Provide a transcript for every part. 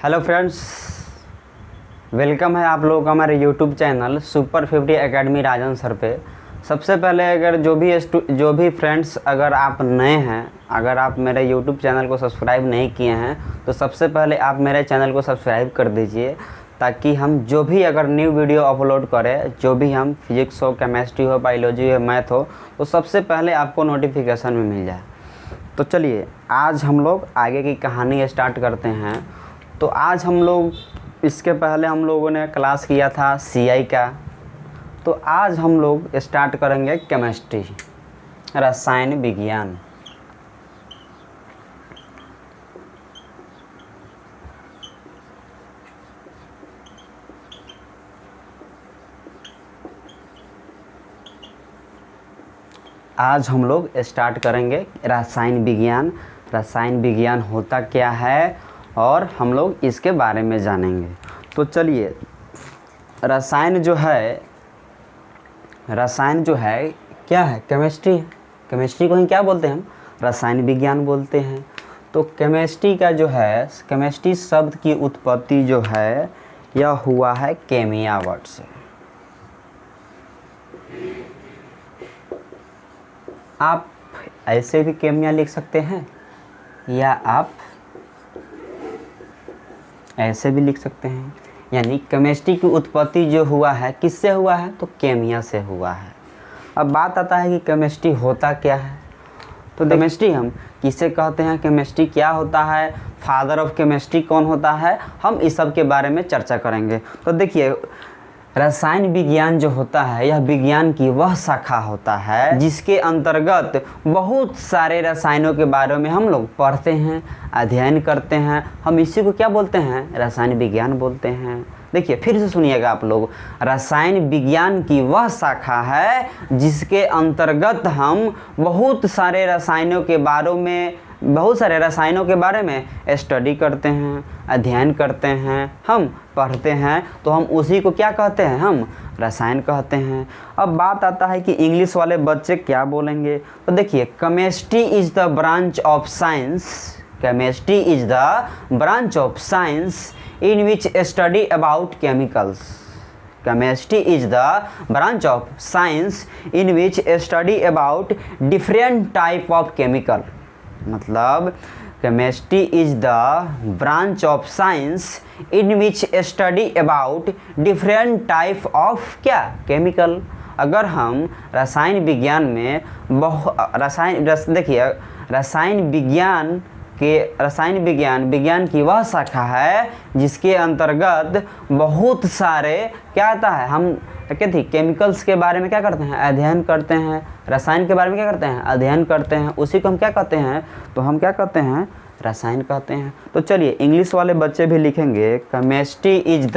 Hello friends, welcome है आप लोगों का हमारे यूट्यूब चैनल सुपर 50 एकेडमी राजन सर पे। सबसे पहले अगर जो भी फ्रेंड्स अगर आप नए हैं, अगर आप मेरे यूट्यूब चैनल को सब्सक्राइब नहीं किए हैं तो सबसे पहले आप मेरे चैनल को सब्सक्राइब कर दीजिए, ताकि हम जो भी अगर न्यू वीडियो अपलोड करें, जो भी हम फिजिक्स हो, केमिस्ट्री हो, बायोलॉजी हो, मैथ हो, तो सबसे पहले आपको नोटिफिकेशन में मिल जाए। तो चलिए आज हम लोग आगे की कहानी स्टार्ट करते हैं। तो आज हम लोग, इसके पहले हम लोगों ने क्लास किया था सीआई का, तो आज हम लोग स्टार्ट करेंगे केमिस्ट्री, रसायन विज्ञान। आज हम लोग स्टार्ट करेंगे रसायन विज्ञान। रसायन विज्ञान होता क्या है और हम लोग इसके बारे में जानेंगे। तो चलिए, रसायन जो है क्या है? केमिस्ट्री है। केमिस्ट्री को ही क्या बोलते हैं हम? रसायन विज्ञान बोलते हैं। तो केमिस्ट्री का जो है, केमिस्ट्री शब्द की उत्पत्ति जो है यह हुआ है केमिया वर्ड से। आप ऐसे भी केमिया लिख सकते हैं या आप ऐसे भी लिख सकते हैं। यानी केमिस्ट्री की उत्पत्ति जो हुआ है किससे हुआ है? तो केमिया से हुआ है। अब बात आता है कि केमिस्ट्री होता क्या है। तो केमिस्ट्री हम किसे कहते हैं, केमिस्ट्री क्या होता है, फादर ऑफ केमिस्ट्री कौन होता है, हम इस सब के बारे में चर्चा करेंगे। तो देखिए, रसायन विज्ञान जो होता है यह विज्ञान की वह शाखा होता है जिसके अंतर्गत बहुत सारे रसायनों के बारे में हम लोग पढ़ते हैं, अध्ययन करते हैं। हम इसी को क्या बोलते हैं? रसायन विज्ञान बोलते हैं। देखिए फिर से सुनिएगा आप लोग, रसायन विज्ञान की वह शाखा है जिसके अंतर्गत हम बहुत सारे रसायनों के बारे में स्टडी करते हैं, अध्ययन करते हैं, हम पढ़ते हैं। तो हम उसी को क्या कहते हैं? हम रसायन कहते हैं। अब बात आता है कि इंग्लिश वाले बच्चे क्या बोलेंगे। तो देखिए, chemistry is the branch of science, chemistry is the branch of science in which study about chemicals. Chemistry is the branch of science in which study about different type of chemical. मतलब chemistry is the branch of science in which study about different type of क्या? Chemical. अगर हम रसायन विज्ञान में देखिए, रसायन विज्ञान की वह शाखा है जिसके अंतर्गत बहुत सारे क्या आता है, हम कहते हैं केमिकल्स के बारे में क्या करते हैं? अध्ययन करते हैं। रसायन के बारे में क्या करते हैं? अध्ययन करते हैं। उसी को हम क्या कहते हैं? तो हम क्या कहते हैं? रसायन कहते हैं। तो चलिए, इंग्लिश वाले बच्चे भी लिखेंगे chemistry is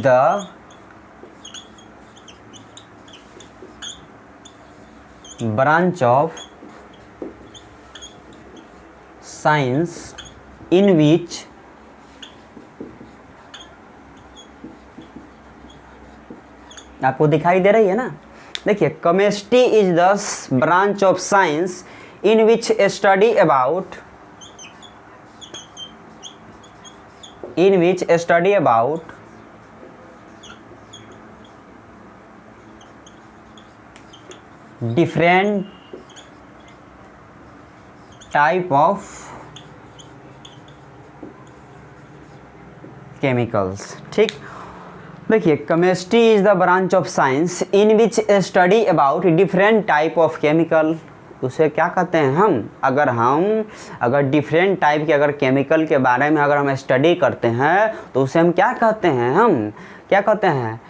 the branch of science in which आपको दिखाई दे रही है ना? देखिए, chemistry is the branch of science in which study about different type of chemicals. ठीक, देखिए, chemistry is the branch of science in which study about different type of chemical. उसे क्या कहते हैं हम? अगर डिफरेंट टाइप के अगर केमिकल के बारे में अगर हम स्टडी करते हैं तो उसे हम क्या कहते हैं? हम क्या कहते हैं?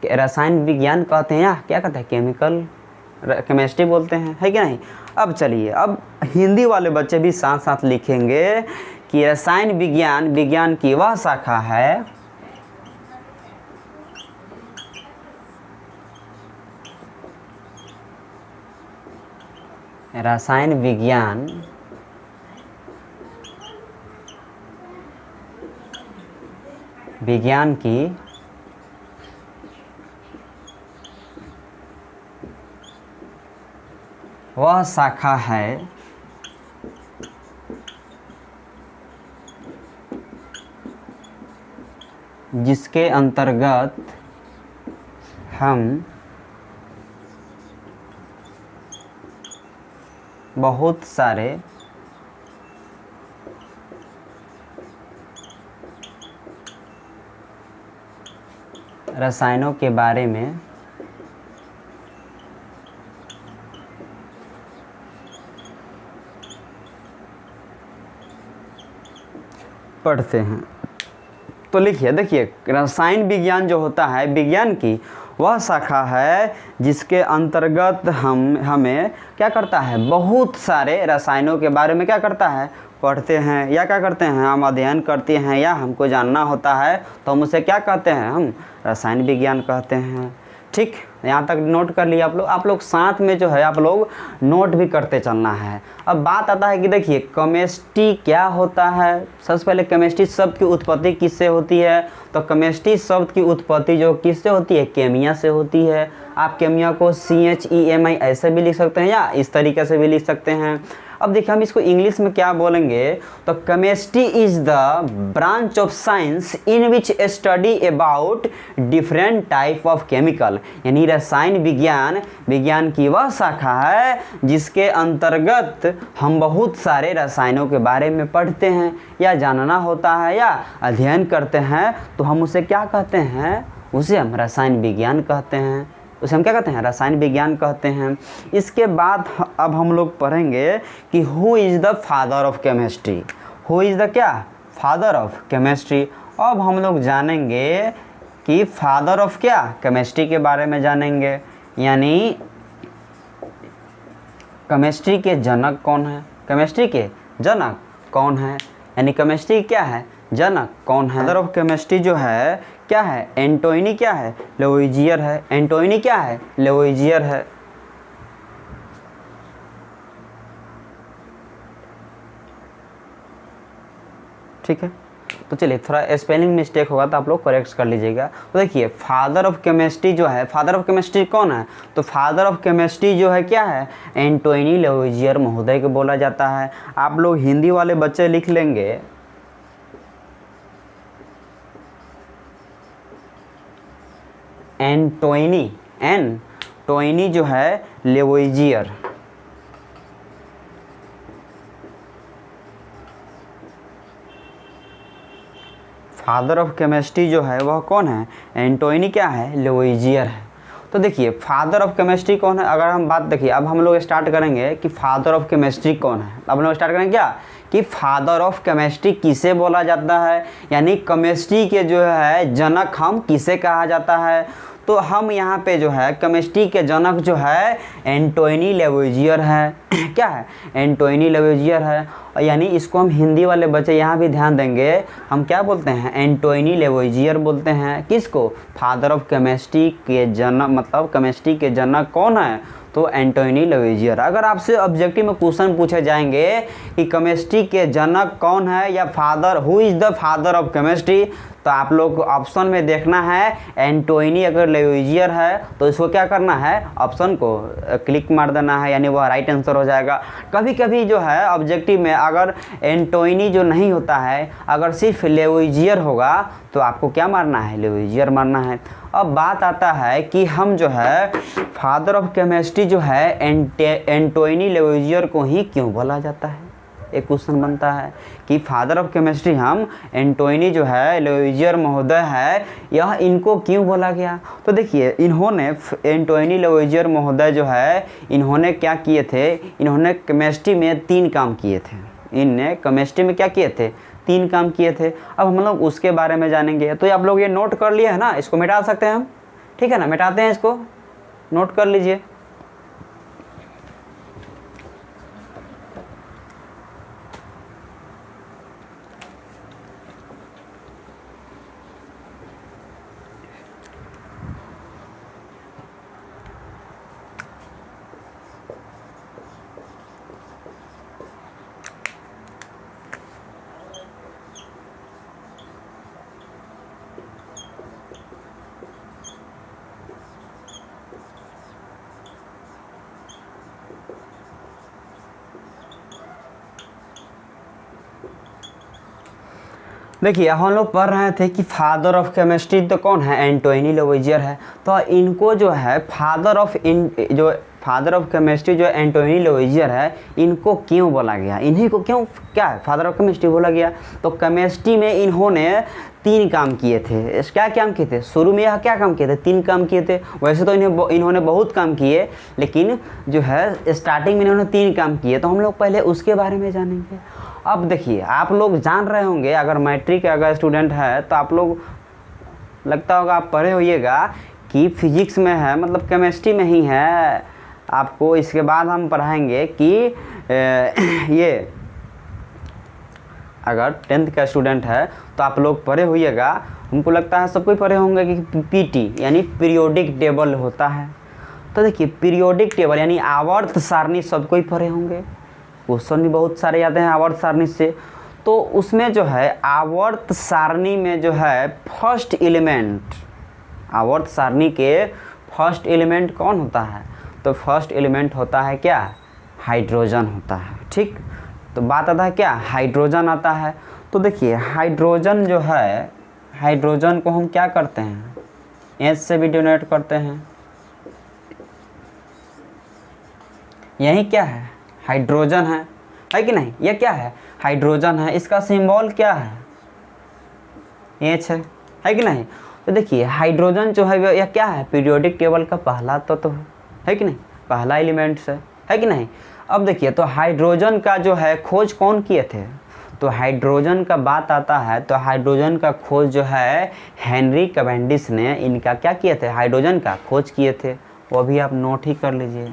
रसायन विज्ञान कहते हैं या क्या कहते हैं? केमिस्ट्री बोलते हैं, है क्या नहीं? अब चलिए, अब हिंदी वाले बच्चे भी साथ साथ लिखेंगे कि रसायन विज्ञान की वह शाखा है रसायन विज्ञान की वह शाखा है जिसके अंतर्गत हम बहुत सारे रसायनों के बारे में पढ़ते हैं। तो लिखिए, देखिए रसायन विज्ञान जो होता है विज्ञान की वह शाखा है जिसके अंतर्गत हमें क्या करता है, बहुत सारे रसायनों के बारे में क्या करता है, पढ़ते हैं या क्या करते हैं, हम अध्ययन करते हैं या हमको जानना होता है तो हम उसे क्या कहते हैं, हम रसायन विज्ञान कहते हैं। ठीक, यहाँ तक नोट कर लिया आप लोग साथ में जो है आप लोग नोट भी करते चलना है। अब बात आता है कि देखिए केमिस्ट्री क्या होता है। सबसे पहले केमिस्ट्री शब्द की उत्पत्ति किससे होती है, तो केमिस्ट्री शब्द की उत्पत्ति जो किससे होती है, केमिया से होती है। आप केमिया को CHEMI ऐसे भी लिख सकते हैं या इस तरीके से भी लिख सकते हैं। अब देखिए हम इसको इंग्लिश में क्या बोलेंगे, तो chemistry is the branch of science in which study about different type of chemical, यानी रसायन विज्ञान की वह शाखा है जिसके अंतर्गत हम बहुत सारे रसायनों के बारे में पढ़ते हैं या जानना होता है या अध्ययन करते हैं, तो हम उसे क्या कहते हैं, उसे हम रसायन विज्ञान कहते हैं, उसे हम क्या कहते हैं, रसायन विज्ञान कहते हैं। इसके बाद अब हम लोग पढ़ेंगे कि who is the father of chemistry. Who is the क्या, फादर ऑफ केमिस्ट्री। अब हम लोग जानेंगे कि फादर ऑफ क्या, केमिस्ट्री के बारे में जानेंगे, यानी केमिस्ट्री के जनक कौन है, केमिस्ट्री के जनक कौन है, यानी केमिस्ट्री क्या है, जनक कौन है। फादर ऑफ केमिस्ट्री जो है क्या है, एंटोनी क्या है, लेवोइजियर है। एंटोनी क्या है, लेवोइजियर है। ठीक है, तो चलिए थोड़ा स्पेलिंग मिस्टेक होगा तो आप लोग करेक्ट कर लीजिएगा। तो देखिए फादर ऑफ केमिस्ट्री जो है, फादर ऑफ केमिस्ट्री कौन है, तो फादर ऑफ केमिस्ट्री जो है क्या है, एंटोनी लेवोइजियर महोदय को बोला जाता है। आप लोग हिंदी वाले बच्चे लिख लेंगे एंटोनी जो है लेवोइजियर। फादर ऑफ केमिस्ट्री जो है वह कौन है, एंटोनी क्या है, लेवोइजियर है। तो देखिए फादर ऑफ केमिस्ट्री कौन है, अगर हम बात देखिए अब हम लोग स्टार्ट करेंगे कि फादर ऑफ केमिस्ट्री कौन है। अब हम लोग स्टार्ट करेंगे क्या, कि फादर ऑफ केमिस्ट्री किसे बोला जाता है, यानी केमिस्ट्री के जो है जनक हम किसे कहा जाता है। तो हम यहाँ पे जो है केमिस्ट्री के जनक जो है एंटोनी लेवोइजियर है। क्या है, एंटोनी लेवोइजियर है। यानी इसको हम हिंदी वाले बच्चे यहाँ भी ध्यान देंगे, हम क्या बोलते हैं, एंटोनी लेवोइजियर बोलते हैं। किसको, फादर ऑफ केमिस्ट्री के जनक, मतलब केमिस्ट्री के जनक कौन है, तो एंटोनी लेवोइजियर। अगर आपसे ऑब्जेक्टिव में क्वेश्चन पूछे जाएंगे कि केमिस्ट्री के जनक कौन है या father, who is the father of chemistry, तो आप लोग को ऑप्शन में देखना है एंटोनी अगर लेवोइजियर है तो इसको क्या करना है, ऑप्शन को क्लिक मार देना है, यानी वह राइट आंसर हो जाएगा। कभी कभी जो है ऑब्जेक्टिव में अगर एंटोनी जो नहीं होता है, अगर सिर्फ लेवोइजियर होगा तो आपको क्या मारना है, लेवोइजियर मारना है। अब बात आता है कि हम जो है फादर ऑफ केमिस्ट्री जो है एंटोनी लेवोइजियर को ही क्यों बोला जाता है। एक क्वेश्चन बनता है कि फादर ऑफ केमिस्ट्री हम एंटोनी जो है लेवोइजियर महोदय है, यह इनको क्यों बोला गया। तो देखिए इन्होंने एंटोनी लेवोइजियर महोदय जो है इन्होंने क्या किए थे, इन्होंने केमिस्ट्री में 3 काम किए थे। इनने केमिस्ट्री में क्या किए थे, 3 काम किए थे। अब हम लोग उसके बारे में जानेंगे। तो आप लोग ये नोट कर लिए है ना, इसको मिटा सकते हैं हम, ठीक है ना, मिटाते हैं इसको, नोट कर लीजिए। देखिए हम लोग पढ़ रहे थे कि फादर ऑफ केमिस्ट्री तो कौन है, एंटोनी लवोइजियर है। तो इनको जो है फादर ऑफ केमिस्ट्री जो एंटोनी लवोइजियर है, इनको क्यों बोला गया, इन्हीं को क्यों क्या फादर ऑफ केमिस्ट्री बोला गया? तो केमिस्ट्री में इन्होंने 3 काम किए थे। क्या काम किए थे शुरू में, यह क्या काम किए थे? 3 काम किए थे। वैसे तो इन्होंने बहुत काम किए, लेकिन जो है स्टार्टिंग में इन्होंने 3 काम किए। तो हम लोग पहले उसके बारे में जानेंगे। अब देखिए आप लोग जान रहे होंगे, अगर मैट्रिक अगर स्टूडेंट है तो आप लोग लगता होगा आप पढ़े होइएगा कि फिजिक्स में है, मतलब केमिस्ट्री में ही है आपको। इसके बाद हम पढ़ाएंगे कि ये अगर 10th का स्टूडेंट है तो आप लोग पढ़े होइएगा, हमको लगता है सब कोई पढ़े होंगे कि पीटी यानी पीरियोडिक टेबल होता है। तो देखिए पीरियोडिक टेबल यानी आवर्त सारणी सब कोई पढ़े होंगे, क्वेश्चन भी बहुत सारे आते हैं आवर्त सारणी से। तो उसमें जो है आवर्त सारणी में जो है फर्स्ट एलिमेंट, आवर्त सारणी के फर्स्ट एलिमेंट कौन होता है? तो फर्स्ट एलिमेंट होता है क्या? हाइड्रोजन होता है। ठीक, तो बात आता है क्या? हाइड्रोजन आता है। तो देखिए हाइड्रोजन जो है, हाइड्रोजन को हम क्या करते हैं? एच से भी डोनेट करते हैं। यही क्या है? हाइड्रोजन है कि नहीं? ये क्या है? हाइड्रोजन है। इसका सिंबल क्या है? एच है कि नहीं? तो देखिए हाइड्रोजन जो है यह क्या है? पीरियोडिक टेबल का पहला तत्व है कि नहीं? पहला एलिमेंट्स है कि नहीं? अब देखिए तो हाइड्रोजन का जो है खोज कौन किए थे? तो हाइड्रोजन का बात आता है तो हाइड्रोजन का खोज जो है हेनरी कैवेंडिश ने इनका क्या किए थे? हाइड्रोजन का खोज किए थे। वो भी आप नोट ही कर लीजिए।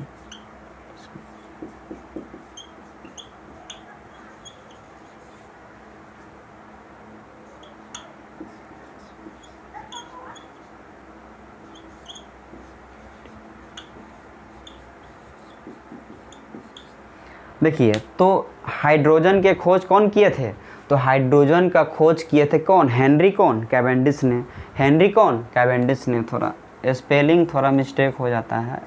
देखिए तो हाइड्रोजन के खोज कौन किए थे? तो हाइड्रोजन का खोज किए थे कौन? हेनरी कौन? कैवेंडिश ने। हेनरी कौन? कैवेंडिश ने। थोड़ा स्पेलिंग थोड़ा मिस्टेक हो जाता है।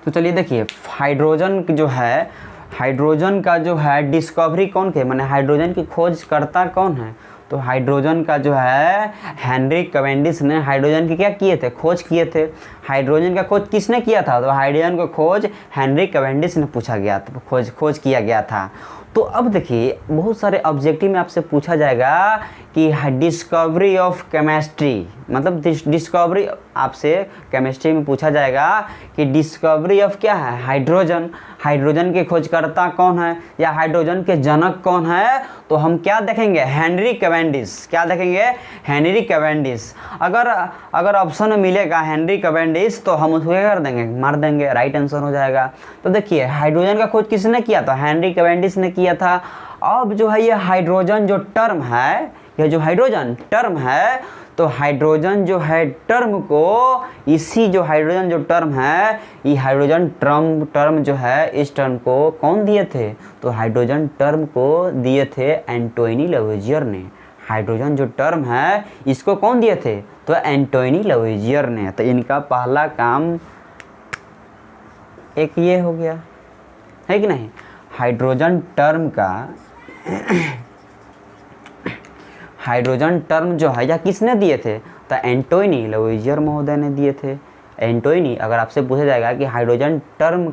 तो चलिए देखिए हाइड्रोजन जो है, हाइड्रोजन का जो है डिस्कवरी कौन के, माने हाइड्रोजन की खोज करता कौन है? तो हाइड्रोजन का जो है हेनरी कैवेंडिश ने हाइड्रोजन की क्या किए थे? खोज किए थे। हाइड्रोजन का खोज किसने किया था? तो हाइड्रोजन का खोज हेनरी कैवेंडिश ने पूछा गया था, खोज किया गया था। तो अब देखिए बहुत सारे ऑब्जेक्टिव में आपसे पूछा जाएगा कि डिस्कवरी ऑफ केमिस्ट्री, मतलब डिस्कवरी आपसे केमिस्ट्री में पूछा जाएगा कि डिस्कवरी ऑफ क्या है? हाइड्रोजन। हाइड्रोजन के खोजकर्ता कौन है या हाइड्रोजन के जनक कौन है? तो हम क्या देखेंगे? Henry Cavendish. क्या देखेंगे? Henry Cavendish. अगर ऑप्शन में मिलेगा हेनरी कैवेंडिश तो हम उसको क्या कर देंगे? मार देंगे, राइट आंसर हो जाएगा। तो देखिए हाइड्रोजन का खोज किसने किया था? हेनरी कैवेंडिश ने किया था। अब जो है ये हाइड्रोजन जो टर्म है, यह जो हाइड्रोजन टर्म है, तो हाइड्रोजन जो है टर्म को, इसी जो हाइड्रोजन जो टर्म है, ये हाइड्रोजन टर्म जो है, इस टर्म को कौन दिए थे? तो हाइड्रोजन टर्म को दिए थे एंटोनी लवोइजियर ने। हाइड्रोजन जो टर्म है इसको कौन दिए थे? तो एंटोनी लवोइजियर ने। तो इनका पहला काम एक ये हो गया, है कि नहीं? हाइड्रोजन टर्म का हाइड्रोजन टर्म जो है या किसने दिए थे? तो एंटोनी लवोइजियर महोदय ने दिए थे। एंटोनी, अगर आपसे पूछा जाएगा कि हाइड्रोजन टर्म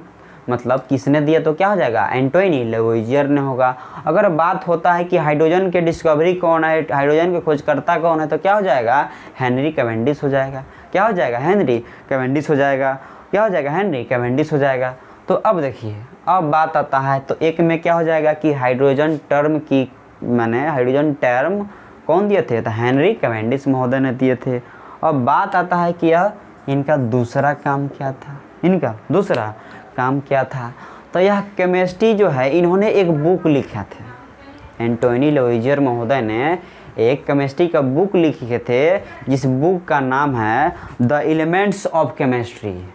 मतलब किसने दिया तो क्या हो जाएगा? एंटोनी लवोइजियर ने होगा। अगर बात होता है कि हाइड्रोजन के डिस्कवरी कौन है, हाइड्रोजन के खोजकर्ता कौन है, तो क्या हो जाएगा? हेनरी कैवेंडिश हो जाएगा। क्या हो जाएगा? हेनरी कैवेंडिश हो जाएगा। क्या हो जाएगा? हेनरी कैवेंडिश हो जाएगा। तो अब देखिए अब बात आता है तो एक में क्या हो जाएगा कि हाइड्रोजन टर्म की, माने हाइड्रोजन टर्म कौन दिए थे? तो हेनरी कैवेंडिश महोदय ने दिए थे। अब बात आता है कि यह इनका दूसरा काम क्या था? इनका दूसरा काम क्या था? तो यह केमिस्ट्री जो है इन्होंने एक बुक लिखा था। एंटोनी लवोइजियर महोदय ने एक केमिस्ट्री का बुक लिखे थे, जिस बुक का नाम है द एलिमेंट्स ऑफ केमिस्ट्री।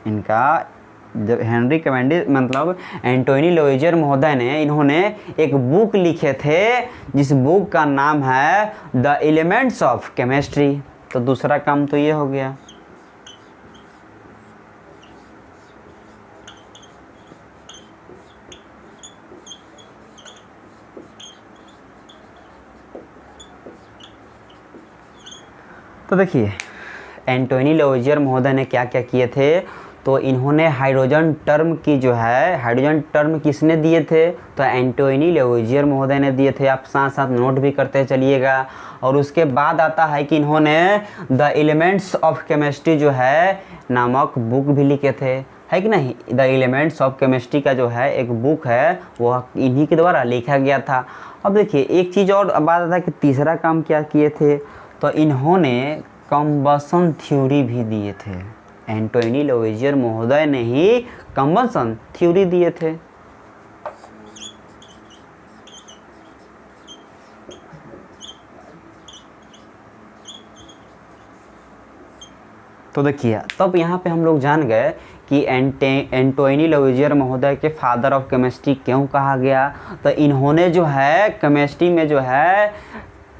इनका जब हेनरी कैवेंडिश मतलब एंटोनी लवोइजियर महोदय ने इन्होंने एक बुक लिखे थे जिस बुक का नाम है द एलिमेंट्स ऑफ केमिस्ट्री। तो दूसरा काम तो ये हो गया। तो देखिए एंटोनी लेवोजियर महोदय ने क्या क्या किए थे, तो इन्होंने हाइड्रोजन टर्म की जो है, हाइड्रोजन टर्म किसने दिए थे, तो एंटोनी लेवोजियर महोदय ने दिए थे। आप साथ साथ नोट भी करते चलिएगा। और उसके बाद आता है कि इन्होंने द एलिमेंट्स ऑफ केमिस्ट्री जो है नामक बुक भी लिखे थे, है कि नहीं। द एलिमेंट्स ऑफ केमिस्ट्री का जो है एक बुक है वो इन्हीं के द्वारा लिखा गया था। अब देखिए एक चीज़ और बात आता है कि तीसरा काम क्या किए थे, तो इन्होंने कंबसन थ्योरी भी दिए थे। एंटोनी लेवोजियर महोदय ने ही कंबसन थ्योरी दिए थे। तो देखिए तब यहाँ पे हम लोग जान गए कि एंटोनी लेवोजियर महोदय के फादर ऑफ केमिस्ट्री क्यों कहा गया। तो इन्होंने जो है केमिस्ट्री में जो है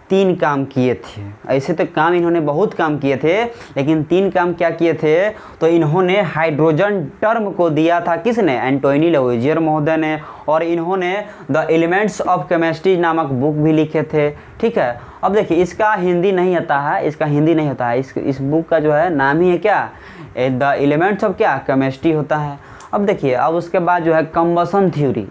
3 काम किए थे। ऐसे तो काम इन्होंने बहुत काम किए थे, लेकिन 3 काम क्या किए थे, तो इन्होंने हाइड्रोजन टर्म को दिया था किसने, एंटोनी लेवोजियर महोदय ने। और इन्होंने द एलिमेंट्स ऑफ केमिस्ट्री नामक बुक भी लिखे थे, ठीक है। अब देखिए इसका हिंदी नहीं आता है, इसका हिंदी नहीं होता है। इस बुक का जो है नाम ही है क्या, द एलिमेंट्स ऑफ क्या, केमिस्ट्री होता है। अब देखिए अब उसके बाद जो है कंबसन थ्योरी,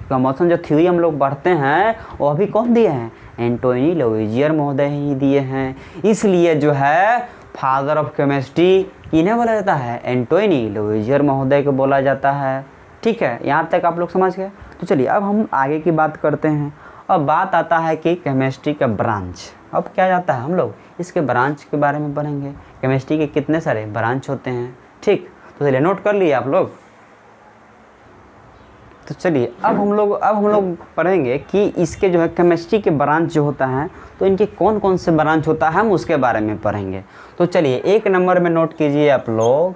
कंबसन जो थ्योरी हम लोग पढ़ते हैं वो अभी कौन दिए हैं, एंटोनी लेवोजियर महोदय ही दिए हैं। इसलिए जो है फादर ऑफ केमिस्ट्री इन्हें बोला जाता है, एंटोनी लेवोजियर महोदय को बोला जाता है, ठीक है। यहाँ तक आप लोग समझ गए। तो चलिए अब हम आगे की बात करते हैं। अब बात आता है कि केमिस्ट्री का ब्रांच, अब क्या जाता है हम लोग इसके ब्रांच के बारे में पढ़ेंगे। केमिस्ट्री के कितने सारे ब्रांच होते हैं, ठीक। तो चलिए नोट कर लिए आप लोग। तो चलिए अब हम लोग पढ़ेंगे कि इसके जो है केमिस्ट्री के ब्रांच जो होता है, तो इनके कौन कौन से ब्रांच होता है हम उसके बारे में पढ़ेंगे। तो चलिए 1 नंबर में नोट कीजिए आप लोग,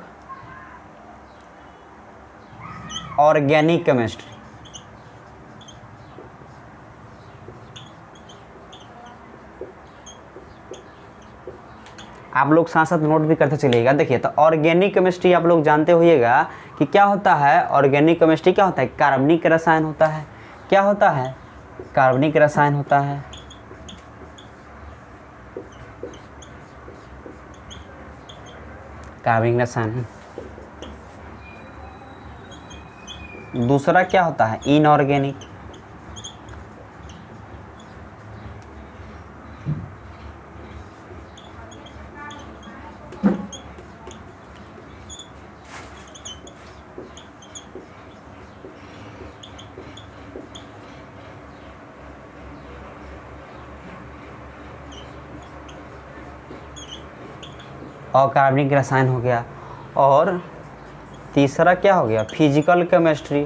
ऑर्गेनिक केमिस्ट्री। आप लोग साथ साथ नोट भी करते चलिएगा। देखिए तो ऑर्गेनिक केमिस्ट्री आप लोग जानते होइएगा कि क्या होता है। ऑर्गेनिक केमिस्ट्री क्या होता है, कार्बनिक रसायन होता है। क्या होता है, कार्बनिक रसायन होता है। कार्बनिक रसायन। दूसरा क्या होता है, इनऑर्गेनिक। अकार्बनिक रसायन हो गया। और तीसरा क्या हो गया, फिजिकल केमिस्ट्री।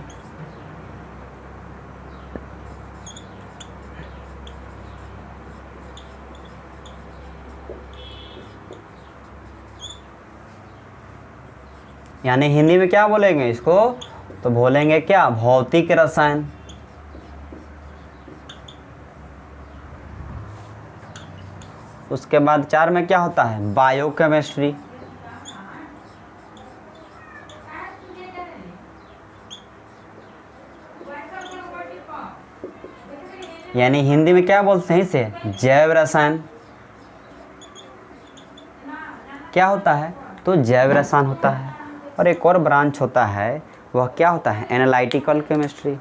यानी हिंदी में क्या बोलेंगे इसको, तो बोलेंगे क्या, भौतिक रसायन। उसके बाद 4 में क्या होता है, बायोकेमिस्ट्री। यानी हिंदी में क्या बोलते हैं इसे, जैव रसायन। क्या होता है, तो जैव रसायन होता है। और एक और ब्रांच होता है, वह क्या होता है, एनालिटिकल केमिस्ट्री।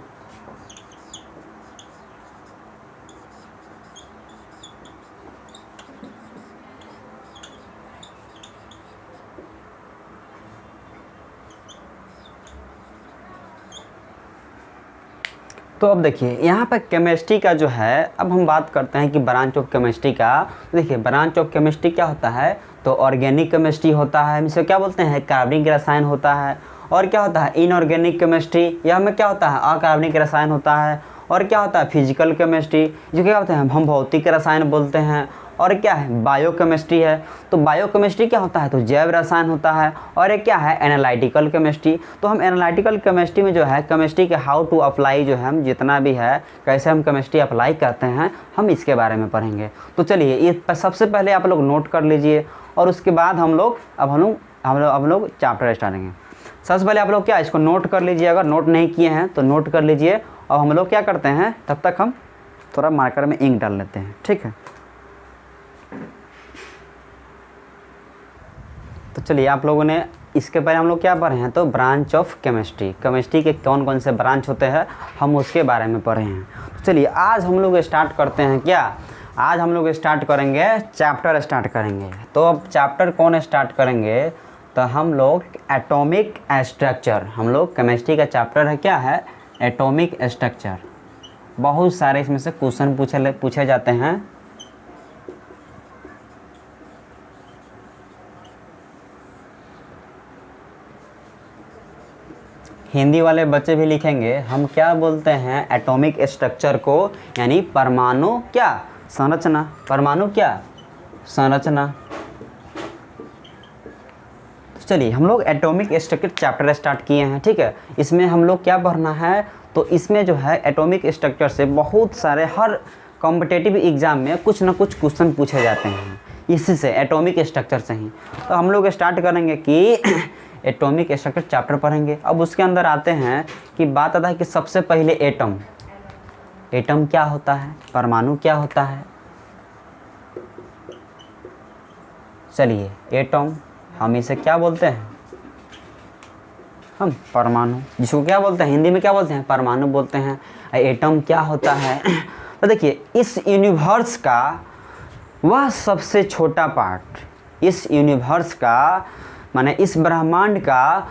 तो अब देखिए यहाँ पर केमिस्ट्री का जो है, अब हम बात करते हैं कि ब्रांच ऑफ केमिस्ट्री का। देखिए ब्रांच ऑफ केमिस्ट्री क्या होता है, तो ऑर्गेनिक केमिस्ट्री होता है, इसे क्या बोलते हैं, कार्बनिक रसायन होता है। और क्या होता है, इनऑर्गेनिक केमिस्ट्री, यह में क्या होता है, अकार्बनिक रसायन होता है। और क्या होता है, फिजिकल केमिस्ट्री, जो क्या होता है, हम भौतिक रसायन बोलते हैं। और क्या है, बायोकेमिस्ट्री है। तो बायोकेमिस्ट्री क्या होता है, तो जैव रसायन होता है। और एक क्या है, एनालिटिकल केमिस्ट्री। तो हम एनालिटिकल केमिस्ट्री में जो है केमिस्ट्री के हाउ टू अप्लाई जो है, हम जितना भी है कैसे हम केमिस्ट्री अप्लाई करते हैं, हम इसके बारे में पढ़ेंगे। तो चलिए ये सबसे पहले आप लोग नोट कर लीजिए, और उसके बाद हम लोग चैप्टर स्टार्ट करेंगे। सबसे पहले आप लोग क्या इसको नोट कर लीजिए, अगर नोट नहीं किए हैं तो नोट कर लीजिए। और हम लोग क्या करते हैं, तब तक हम थोड़ा मार्कर में इंक डाल लेते हैं, ठीक है। तो चलिए, आप लोगों ने इसके पहले हम लोग क्या पढ़े हैं, तो ब्रांच ऑफ केमिस्ट्री, केमिस्ट्री के कौन कौन से ब्रांच होते हैं हम उसके बारे में पढ़े हैं। तो चलिए आज हम लोग स्टार्ट करते हैं क्या, आज हम लोग स्टार्ट करेंगे चैप्टर स्टार्ट करेंगे। तो अब चैप्टर कौन स्टार्ट करेंगे, तो हम लोग एटॉमिक स्ट्रक्चर, हम लोग केमिस्ट्री का चैप्टर है क्या है, एटॉमिक स्ट्रक्चर। बहुत सारे इसमें से क्वेश्चन पूछे जाते हैं। हिंदी वाले बच्चे भी लिखेंगे, हम क्या बोलते हैं एटॉमिक स्ट्रक्चर को, यानी परमाणु क्या संरचना, परमाणु क्या संरचना। तो चलिए हम लोग एटॉमिक स्ट्रक्चर चैप्टर स्टार्ट किए हैं, ठीक है। इसमें हम लोग क्या पढ़ना है, तो इसमें जो है एटॉमिक स्ट्रक्चर से बहुत सारे हर कॉम्पिटिटिव एग्जाम में कुछ ना कुछ क्वेश्चन पूछे जाते हैं, इसी से एटॉमिक स्ट्रक्चर से ही। तो हम लोग स्टार्ट करेंगे कि एटॉमिक स्ट्रक्चर चैप्टर पढ़ेंगे। अब उसके अंदर आते हैं कि बात आता है कि सबसे पहले एटम, एटम क्या होता है, परमाणु क्या होता है। चलिए एटम हम इसे क्या बोलते हैं, हम परमाणु, जिसको क्या बोलते हैं हिंदी में क्या बोलते हैं, परमाणु बोलते हैं। एटम क्या होता है, तो देखिए इस यूनिवर्स का वह सबसे छोटा पार्ट, इस यूनिवर्स का माने इस ब्रह्मांड का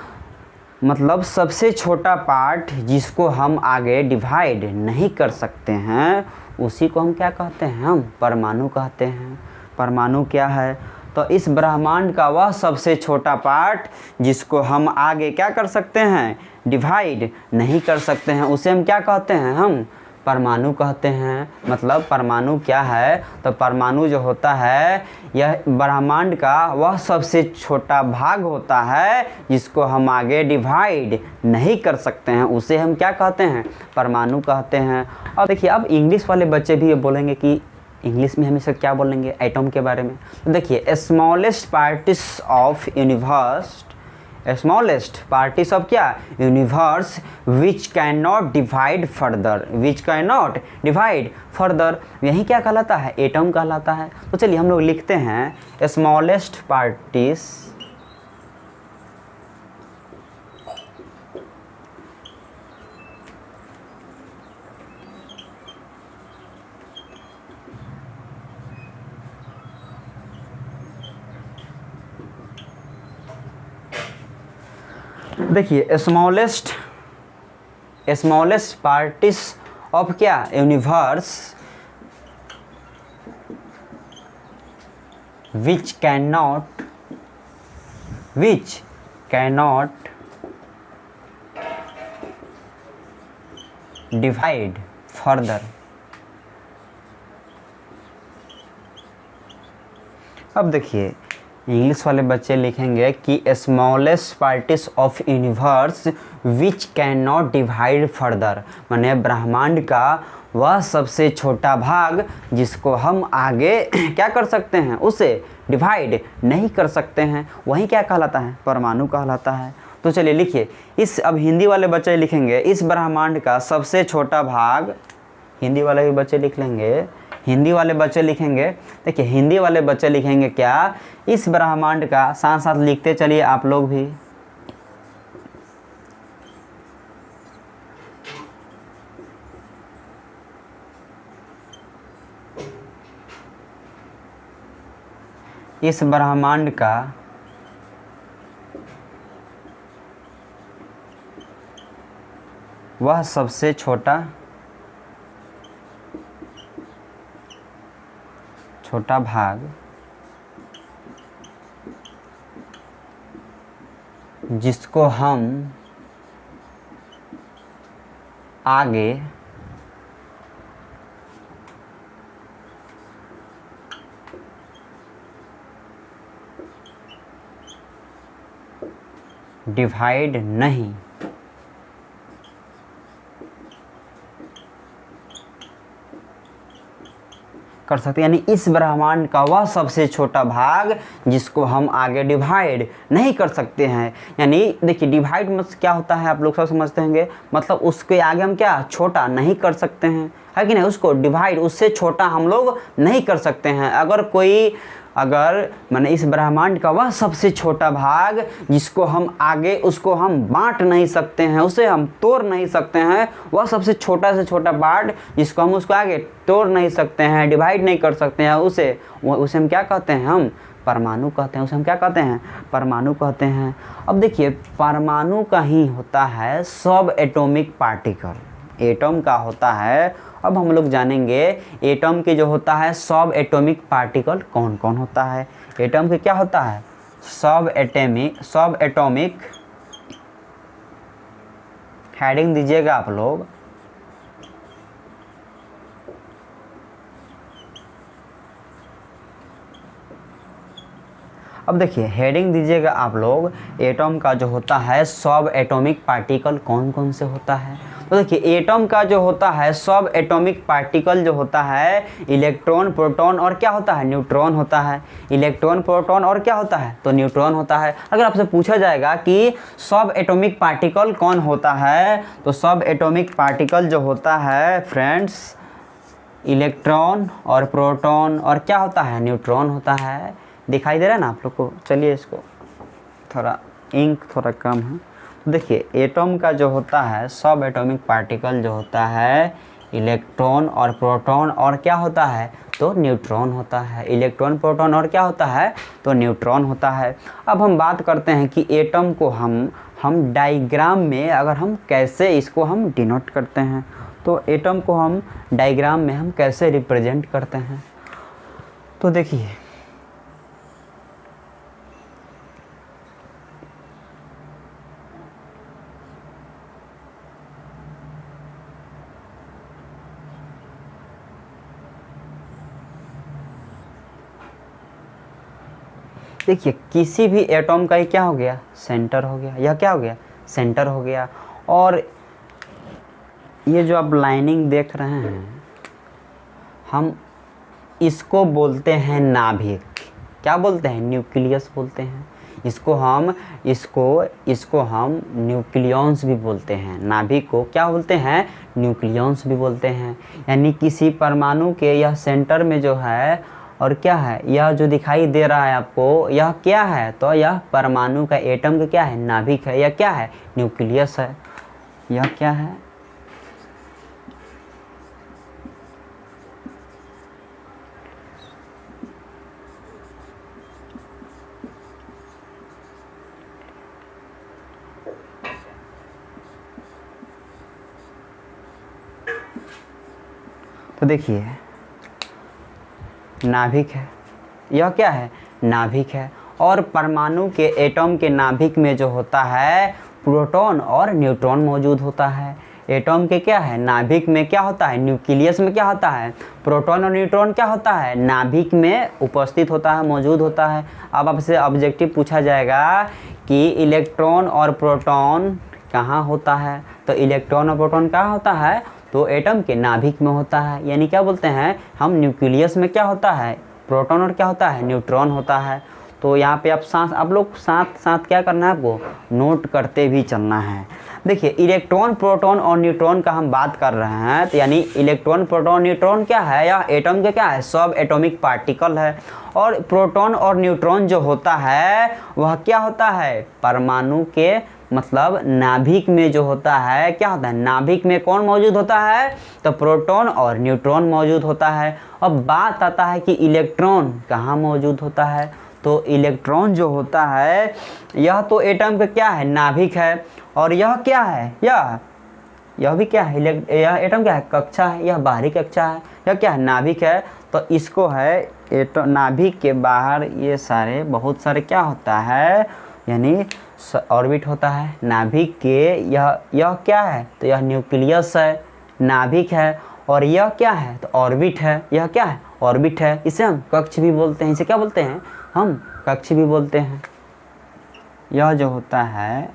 मतलब सबसे छोटा पार्ट जिसको हम आगे डिवाइड नहीं कर सकते हैं, उसी को हम क्या कहते हैं, हम परमाणु कहते हैं। परमाणु क्या है, तो इस ब्रह्मांड का वह सबसे छोटा पार्ट जिसको हम आगे क्या कर सकते हैं, डिवाइड नहीं कर सकते हैं, उसे हम क्या कहते हैं, हम परमाणु कहते हैं। मतलब परमाणु क्या है, तो परमाणु जो होता है यह ब्रह्मांड का वह सबसे छोटा भाग होता है जिसको हम आगे डिवाइड नहीं कर सकते हैं, उसे हम क्या कहते हैं, परमाणु कहते हैं। और देखिए अब इंग्लिश वाले बच्चे भी ये बोलेंगे कि इंग्लिश में हम इसे क्या बोलेंगे एटम के बारे में। तो देखिए smallest particle of universe, smallest particle of क्या, universe which can not divide further, which can not divide further, यही क्या कहलाता है, एटम कहलाता है। तो चलिए हम लोग लिखते हैं स्मॉलेस्ट पार्टिस देखिए स्मॉलेस्ट पार्टिस ऑफ क्या, universe which can not divide further. अब देखिए इंग्लिश वाले बच्चे लिखेंगे कि smallest particle of universe which can not divide further, माने ब्रह्मांड का वह सबसे छोटा भाग जिसको हम आगे क्या कर सकते हैं, उसे डिवाइड नहीं कर सकते हैं, वही क्या कहलाता है, परमाणु कहलाता है। तो चलिए लिखिए इस, अब हिंदी वाले बच्चे लिखेंगे इस ब्रह्मांड का सबसे छोटा भाग, हिंदी वाले भी बच्चे लिख लेंगे, हिंदी वाले बच्चे लिखेंगे, देखिए हिंदी वाले बच्चे लिखेंगे क्या, इस ब्रह्मांड का, साथ साथ लिखते चलिए आप लोग भी, इस ब्रह्मांड का वह सबसे छोटा भाग जिसको हम आगे डिवाइड नहीं कर सकते, यानी इस ब्रह्मांड का वह सबसे छोटा भाग जिसको हम आगे डिवाइड नहीं कर सकते हैं। यानी देखिए डिवाइड मतलब क्या होता है, आप लोग सब समझते होंगे, मतलब उसके आगे हम क्या छोटा नहीं कर सकते हैं, है कि नहीं, उसको डिवाइड उससे छोटा हम लोग नहीं कर सकते हैं। अगर कोई अगर मैंने इस ब्रह्मांड का वह सबसे छोटा भाग जिसको हम आगे उसको हम बांट नहीं सकते हैं, उसे हम तोड़ नहीं सकते हैं, वह सबसे छोटा से छोटा पार्ट जिसको हम उसको आगे तोड़ नहीं सकते हैं, डिवाइड नहीं कर सकते हैं, उसे हम क्या कहते हैं? हम परमाणु कहते हैं। उसे हम क्या कहते हैं? परमाणु कहते हैं। अब देखिए परमाणु का ही होता है सब एटॉमिक पार्टिकल, एटम का होता है। अब हम लोग जानेंगे एटम के जो होता है सब एटॉमिक पार्टिकल कौन कौन होता है। एटम के क्या होता है? सब एटॉमिक हेडिंग दीजिएगा आप लोग। अब देखिए हेडिंग दीजिएगा आप लोग, एटम का जो होता है सब एटॉमिक पार्टिकल कौन कौन से होता है। तो देखिए एटम का जो होता है सब एटॉमिक पार्टिकल जो होता है इलेक्ट्रॉन, प्रोटॉन और क्या होता है? न्यूट्रॉन होता है। इलेक्ट्रॉन, प्रोटॉन और क्या होता है? तो न्यूट्रॉन होता है। अगर आपसे पूछा जाएगा कि सब एटॉमिक पार्टिकल कौन होता है, तो सब एटॉमिक पार्टिकल जो होता है फ्रेंड्स इलेक्ट्रॉन और प्रोटॉन और क्या होता है? न्यूट्रॉन होता है। दिखाई दे रहा है ना आप लोग को? चलिए इसको थोड़ा इंक थोड़ा कम है। तो देखिए एटम का जो होता है सब एटॉमिक पार्टिकल जो होता है इलेक्ट्रॉन और प्रोटॉन और क्या होता है? तो न्यूट्रॉन होता है। इलेक्ट्रॉन, प्रोटॉन और क्या होता है? तो न्यूट्रॉन होता है। अब हम बात करते हैं कि एटम को हम डायग्राम में अगर हम कैसे इसको हम डिनोट करते हैं, तो एटम को हम डायग्राम में हम कैसे रिप्रेजेंट करते हैं। तो देखिए देखिए किसी भी एटॉम का ही क्या हो गया? सेंटर हो गया। यह क्या हो गया? सेंटर हो गया। और ये जो आप लाइनिंग देख रहे हैं हम इसको बोलते हैं नाभिक। क्या बोलते हैं? न्यूक्लियस बोलते हैं। इसको हम न्यूक्लियॉन्स भी बोलते हैं। नाभिक को क्या बोलते हैं? न्यूक्लियॉन्स भी बोलते हैं। यानी किसी परमाणु के यह सेंटर में जो है और क्या है, यह जो दिखाई दे रहा है आपको यह क्या है? तो यह परमाणु का एटम का क्या है? नाभिक है। यह क्या है? न्यूक्लियस है। यह क्या है? तो देखिए नाभिक है। यह क्या है? नाभिक है। और परमाणु के एटम के नाभिक में जो होता है प्रोटॉन और न्यूट्रॉन मौजूद होता है। एटम के क्या है? नाभिक में क्या होता है? न्यूक्लियस में क्या होता है? प्रोटॉन और न्यूट्रॉन क्या होता है? नाभिक में उपस्थित होता है, मौजूद होता है। अब आपसे ऑब्जेक्टिव पूछा जाएगा कि इलेक्ट्रॉन और प्रोटॉन कहाँ होता है, तो इलेक्ट्रॉन और प्रोटॉन कहाँ होता है? तो एटम के नाभिक में होता है। यानी क्या बोलते हैं हम? न्यूक्लियस में क्या होता है? प्रोटॉन और क्या होता है? न्यूट्रॉन होता है। तो यहाँ पे आप लोग साथ साथ क्या करना है? आपको नोट करते भी चलना है। देखिए इलेक्ट्रॉन, प्रोटॉन और न्यूट्रॉन का हम बात कर रहे हैं, तो यानी इलेक्ट्रॉन, प्रोटॉन, न्यूट्रॉन क्या है? या एटम के क्या है? सब एटॉमिक पार्टिकल है। और प्रोटॉन और न्यूट्रॉन जो होता है वह क्या होता है? परमाणु के मतलब नाभिक में जो होता है क्या होता है? नाभिक में कौन मौजूद होता है? तो प्रोटॉन और न्यूट्रॉन मौजूद होता है। अब बात आता है कि इलेक्ट्रॉन कहाँ मौजूद होता है, तो इलेक्ट्रॉन जो होता है यह तो एटम का क्या है? नाभिक है। और यह क्या है? यह भी क्या है? यह एटम क्या है? कक्षा है। यह बाहरी कक्षा है। यह क्या है? नाभिक है। तो इसको है नाभिक के बाहर ये सारे बहुत सारे क्या होता है? यानी ऑर्बिट होता है नाभिक के। यह क्या है? तो यह न्यूक्लियस है, नाभिक है। और यह क्या है? तो ऑर्बिट है। यह क्या है? ऑर्बिट है। इसे हम कक्ष भी बोलते हैं। इसे क्या बोलते हैं? हम कक्ष भी बोलते हैं। यह जो होता है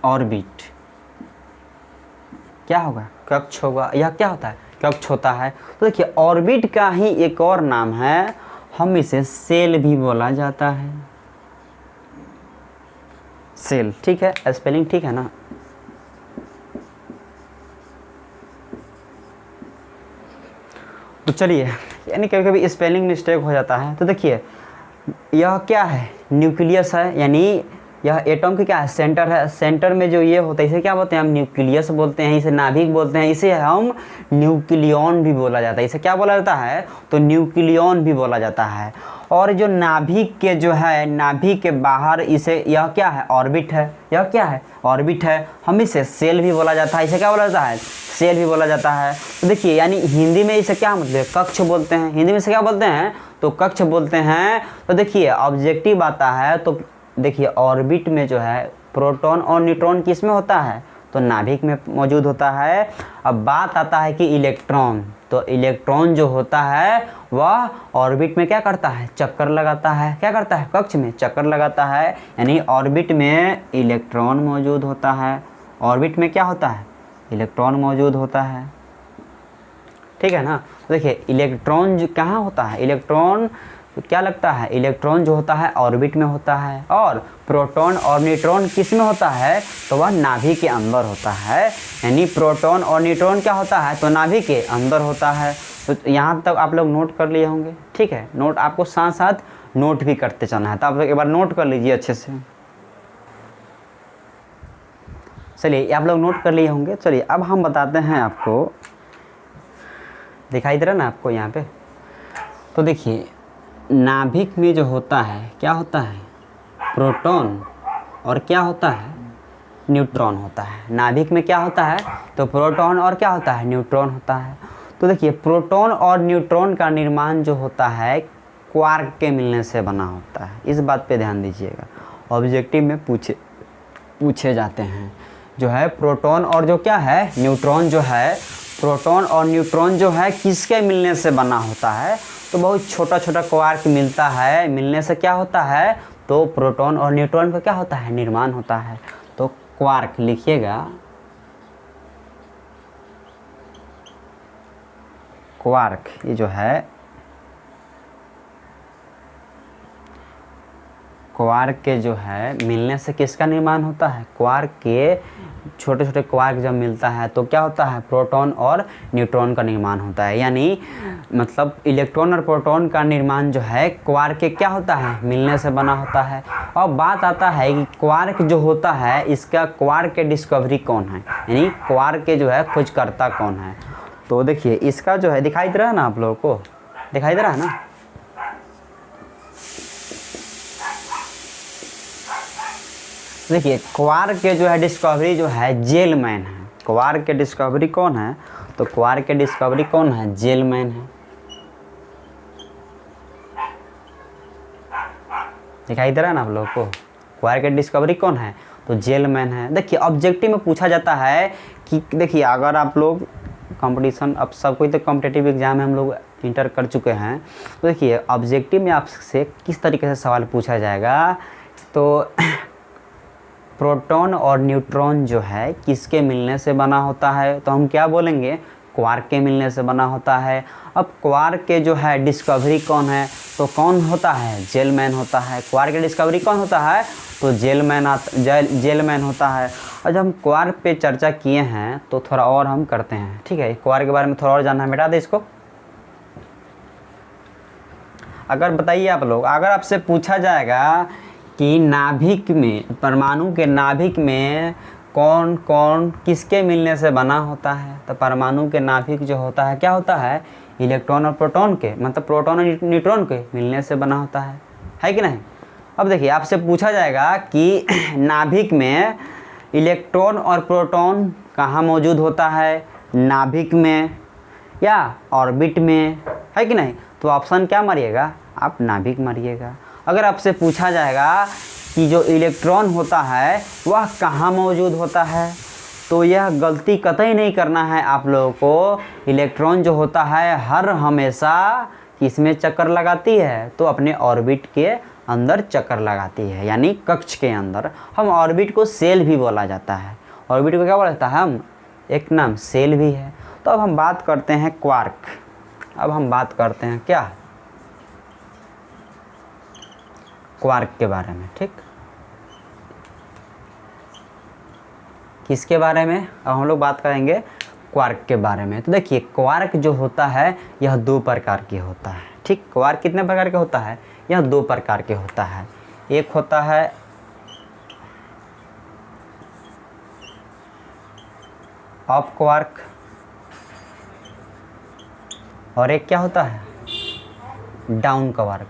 ऑर्बिट क्या होगा? कक्ष होगा। यह क्या होता है? कक्ष होता है। तो देखिए ऑर्बिट का ही एक और नाम है, हम इसे सेल भी बोला जाता है। सेल, ठीक है? स्पेलिंग ठीक है ना? तो चलिए, यानी कभी कभी स्पेलिंग मिस्टेक हो जाता है। तो देखिए यह क्या है, न्यूक्लियस है, यानी यह एटम की क्या है, सेंटर है। सेंटर में जो ये होता है इसे क्या बोलते हैं हम, न्यूक्लियस बोलते हैं, इसे नाभिक बोलते हैं, इसे हम न्यूक्लियन भी बोला जाता है। इसे क्या बोला जाता है, तो न्यूक्लियन भी बोला जाता है। और जो नाभिक के जो है, नाभिक के बाहर इसे यह क्या है, ऑर्बिट है। यह क्या है, ऑर्बिट है। हम इसे सेल भी बोला जाता है। इसे क्या बोला जाता है, सेल भी बोला जाता है। तो देखिए यानी हिंदी में इसे क्या मतलब, कक्ष बोलते हैं। हिंदी में इसे क्या बोलते हैं, तो कक्ष बोलते हैं। तो देखिए ऑब्जेक्टिव आता है, तो देखिए ऑर्बिट में जो है प्रोटॉन और न्यूट्रॉन किस में होता है, तो नाभिक में मौजूद होता है। अब बात आता है कि इलेक्ट्रॉन, तो इलेक्ट्रॉन जो होता है वह ऑर्बिट में क्या करता है, चक्कर लगाता है। क्या करता है, कक्ष में चक्कर लगाता है, यानी ऑर्बिट में इलेक्ट्रॉन मौजूद होता है। ऑर्बिट में क्या होता है, इलेक्ट्रॉन मौजूद होता है, ठीक है ना। तो देखिए इलेक्ट्रॉन जो कहाँ होता है, इलेक्ट्रॉन तो क्या लगता है, इलेक्ट्रॉन जो होता है ऑर्बिट में होता है। और प्रोटॉन और न्यूट्रॉन किस में होता है, तो वह नाभिक के अंदर होता है। यानी प्रोटॉन और न्यूट्रॉन क्या होता है, तो नाभिक के अंदर होता है। तो यहाँ तक आप लोग नोट कर लिए होंगे, ठीक है। नोट आपको साथ साथ नोट भी करते चलना है, तो आप लोग एक बार नोट कर लीजिए अच्छे से। चलिए आप लोग नोट कर लिए होंगे। चलिए अब हम बताते हैं आपको, दिखाई दे रहा ना आपको यहाँ पे। तो देखिए नाभिक में जो होता है क्या होता है, प्रोटॉन और क्या होता है, न्यूट्रॉन होता है। नाभिक में क्या होता है, तो प्रोटॉन और क्या होता है, न्यूट्रॉन होता है। तो देखिए प्रोटॉन और न्यूट्रॉन का निर्माण जो होता है क्वार्क के मिलने से बना होता है। इस बात पे ध्यान दीजिएगा, ऑब्जेक्टिव में पूछे जाते हैं। जो है प्रोटॉन और जो क्या है, न्यूट्रॉन जो है, प्रोटॉन और न्यूट्रॉन जो है किसके मिलने से बना होता है, तो बहुत छोटा छोटा क्वार्क मिलता है, मिलने से क्या होता है, तो प्रोटॉन और न्यूट्रॉन का क्या होता है, निर्माण होता है। तो क्वार्क लिखिएगा, क्वार्क ये जो है, क्वार्क के जो है मिलने से किसका निर्माण होता है, क्वार्क के छोटे छोटे क्वार्क जब मिलता है तो क्या होता है, प्रोटॉन और न्यूट्रॉन का निर्माण होता है। यानी मतलब इलेक्ट्रॉन और प्रोटॉन का निर्माण जो है क्वार्क के क्या होता है, मिलने से बना होता है। और बात आता है कि क्वार्क जो होता है, इसका क्वार्क के डिस्कवरी कौन है, यानी क्वार्क के जो है खोजकर्ता कौन है। तो देखिए इसका जो है दिखाई दे रहा है ना आप लोगों को, दिखाई दे रहा है ना। देखिए क्वार्क के जो है डिस्कवरी जो है जेलमैन है। क्वार्क के डिस्कवरी कौन है, तो क्वार्क के डिस्कवरी कौन है, जेलमैन है। दिखाई दे रहा है ना आप लोगों को, क्वार्क के डिस्कवरी कौन है, तो जेलमैन है। देखिए ऑब्जेक्टिव में पूछा जाता है कि देखिए अगर आप लोग कंपटीशन, अब सब कोई तो कॉम्पिटिटिव एग्जाम में हम लोग इंटर कर चुके हैं, तो देखिए ऑब्जेक्टिव में आपसे किस तरीके से सवाल पूछा जाएगा, तो प्रोटॉन और न्यूट्रॉन जो है किसके मिलने से बना होता है, तो हम क्या बोलेंगे, क्वार्क के मिलने से बना होता है। अब क्वार्क के जो है डिस्कवरी कौन है, तो कौन होता है, जेलमैन होता है। क्वार्क के डिस्कवरी कौन होता है, तो जेलमैन होता है। और जब हम क्वार्क पे चर्चा किए हैं तो थोड़ा और हम करते हैं, ठीक है। क्वार्क के बारे में थोड़ा और जानना है, मिटा दे इसको। अगर बताइए आप लोग, अगर आपसे पूछा जाएगा कि नाभिक में, परमाणु के नाभिक में कौन कौन किसके मिलने से बना होता है, तो परमाणु के नाभिक जो होता है क्या होता है, इलेक्ट्रॉन और प्रोटॉन के, मतलब प्रोटॉन और न्यूट्रॉन के मिलने से बना होता है कि नहीं। अब देखिए आपसे पूछा जाएगा कि नाभिक में इलेक्ट्रॉन और प्रोटॉन कहाँ मौजूद होता है, नाभिक में या ऑर्बिट में, है कि नहीं। तो ऑप्शन क्या मारिएगा, आप नाभिक मारिएगा। अगर आपसे पूछा जाएगा कि जो इलेक्ट्रॉन होता है वह कहाँ मौजूद होता है, तो यह गलती कतई नहीं करना है आप लोगों को। इलेक्ट्रॉन जो होता है हर हमेशा किसमें चक्कर लगाती है, तो अपने ऑर्बिट के अंदर चक्कर लगाती है, यानी कक्ष के अंदर। हम ऑर्बिट को सेल भी बोला जाता है, ऑर्बिट को क्या बोला जाता है, हम एक नाम सेल भी है। तो अब हम बात करते हैं क्वार्क, अब हम बात करते हैं क्या, क्वार्क के बारे में, ठीक। किसके बारे में, अब हम लोग बात करेंगे क्वार्क के बारे में। तो देखिए क्वार्क जो होता है यह 2 प्रकार के होता है। ठीक, क्वार्क कितने प्रकार के होता है? यह 2 प्रकार के होता है। एक होता है अप क्वार्क और एक क्या होता है? Down quark.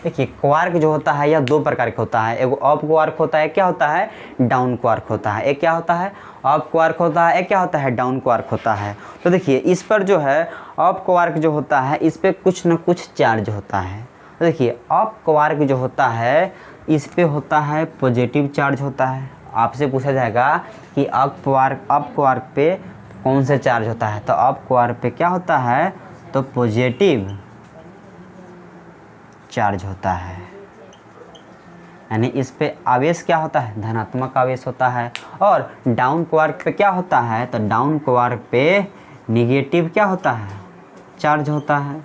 देखिए क्वार्क जो होता है यह 2 प्रकार का होता है। एक अप क्वार्क होता है, क्या होता है? डाउन क्वार्क होता है। एक क्या होता है? अप क्वार्क होता है। एक क्या होता है? डाउन क्वार्क होता है। तो देखिए इस पर जो है अप क्वार्क जो होता है इस पर कुछ न कुछ चार्ज होता है। तो देखिए अप क्वार्क जो होता है इस पे होता है पॉजिटिव चार्ज होता है। आपसे पूछा जाएगा कि अप क्वार्क पे कौन से चार्ज होता है? तो अप क्वार्क पे क्या होता है? तो पॉजिटिव चार्ज होता है, यानी इस पे आवेश क्या होता है? धनात्मक आवेश होता है। और डाउन क्वार्क पे क्या होता है? तो डाउन क्वार्क पे निगेटिव क्या होता है? चार्ज होता है।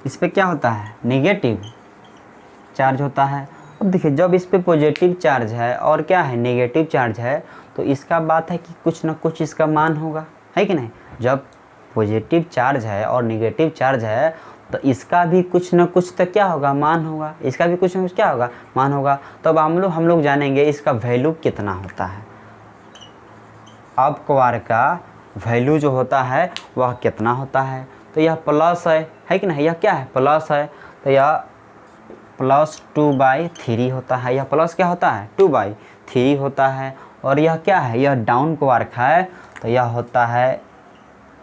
इस पे क्या होता है? निगेटिव चार्ज होता है। अब देखिए जब इस पे पॉजिटिव चार्ज है और क्या है? नेगेटिव चार्ज है, तो इसका बात है कि कुछ ना कुछ इसका मान होगा, है कि नहीं? जब पॉजिटिव चार्ज है और नेगेटिव चार्ज है तो इसका भी कुछ न कुछ तो क्या होगा? मान होगा। इसका भी कुछ न कुछ क्या होगा? मान होगा। तो अब हम लोग जानेंगे इसका वैल्यू कितना होता है। अप क्वार्क का वैल्यू जो होता है वह कितना होता है? तो यह प्लस है कि नहीं? यह क्या है? प्लस है। तो यह प्लस 2/3 होता है। यह प्लस क्या होता है? 2/3 होता है। और यह क्या है? यह डाउन क्वार्क है, तो यह होता है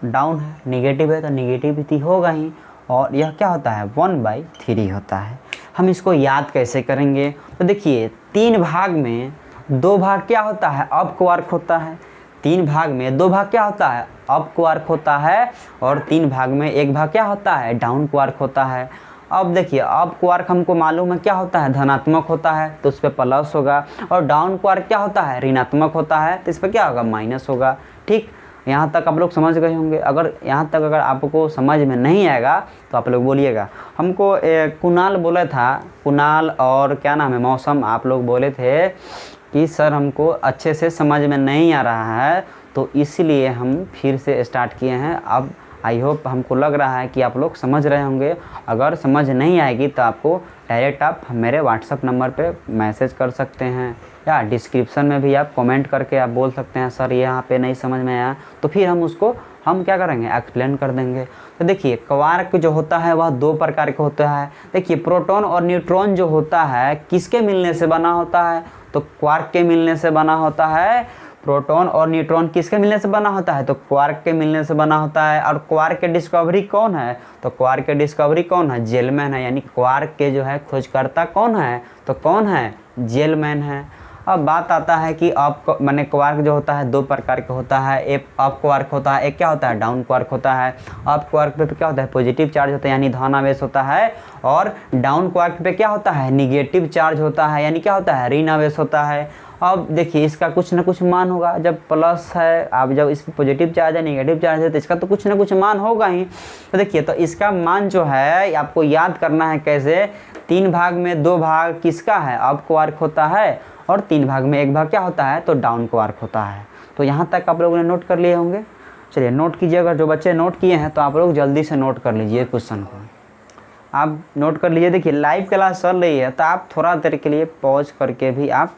डाउन है, निगेटिव है तो निगेटिविटी होगा ही। और यह क्या होता है? 1/3 होता है। हम इसको याद कैसे करेंगे? तो देखिए 3 भाग में 2 भाग क्या होता है? अप क्वार्क होता है। 3 भाग में 2 भाग क्या होता है? अप क्वार्क होता है। और 3 भाग में 1 भाग क्या होता है? डाउन क्वार्क होता है। अब देखिए अप क्वार्क हमको मालूम है क्या होता है? धनात्मक होता है, तो उस पर प्लस होगा। और डाउन क्वार्क क्या होता है? ऋणात्मक होता है, तो इस पर क्या होगा? माइनस होगा। ठीक, यहाँ तक आप लोग समझ गए होंगे। अगर आपको समझ में नहीं आएगा तो आप लोग बोलिएगा। हमको कुणाल बोला था, कुणाल और क्या नाम है, मौसम, आप लोग बोले थे कि सर हमको अच्छे से समझ में नहीं आ रहा है, तो इसलिए हम फिर से स्टार्ट किए हैं। अब आई होप हमको लग रहा है कि आप लोग समझ रहे होंगे। अगर समझ नहीं आएगी तो आपको डायरेक्ट आप मेरे व्हाट्सअप नंबर पे मैसेज कर सकते हैं, या डिस्क्रिप्शन में भी आप कमेंट करके आप बोल सकते हैं सर ये यहाँ पे नहीं समझ में आया, तो फिर हम क्या करेंगे? एक्सप्लेन कर देंगे। तो देखिए क्वार्क जो होता है वह 2 प्रकार का होता है। देखिए प्रोटॉन और न्यूट्रॉन जो होता है किसके मिलने से बना होता है? तो क्वार्क के मिलने से बना होता है। प्रोटॉन और न्यूट्रॉन किसके मिलने से बना होता है? तो क्वार्क के मिलने से बना होता है। और क्वार्क के डिस्कवरी कौन है? तो क्वार्क के डिस्कवरी कौन है? जेलमैन है। यानी क्वार्क के जो है खोजकर्ता कौन है? तो कौन है? जेलमैन है। अब बात आता है कि मैंने क्वार्क जो होता है 2 प्रकार का होता है। एक अप क्वार्क होता है, एक क्या होता है? डाउन क्वार्क होता है। अप क्वार्क पे क्या होता है? पॉजिटिव चार्ज होता है, यानी धन आवेश होता है। और डाउन क्वार्क पे क्या होता है? निगेटिव चार्ज होता है, यानी क्या होता है? ऋण आवेश होता है। अब देखिए इसका कुछ ना कुछ मान होगा। जब प्लस है, अब जब इस पर पॉजिटिव चार्ज है, नेगेटिव चार्ज है, तो इसका तो कुछ ना कुछ मान होगा ही। तो देखिए तो इसका मान जो है आपको याद करना है कैसे? 3 भाग में 2 भाग किसका है? अप क्वार्क होता है। और 3 भाग में 1 भाग क्या होता है? तो डाउन क्वार्क होता है। तो यहाँ तक आप लोगों ने नोट कर लिए होंगे। चलिए नोट कीजिए, अगर जो बच्चे नोट किए हैं तो आप लोग जल्दी से नोट कर लीजिए क्वेश्चन को। आप नोट कर लीजिए। देखिए लाइव क्लास चल रही है तो आप थोड़ा देर के लिए पॉज करके भी आप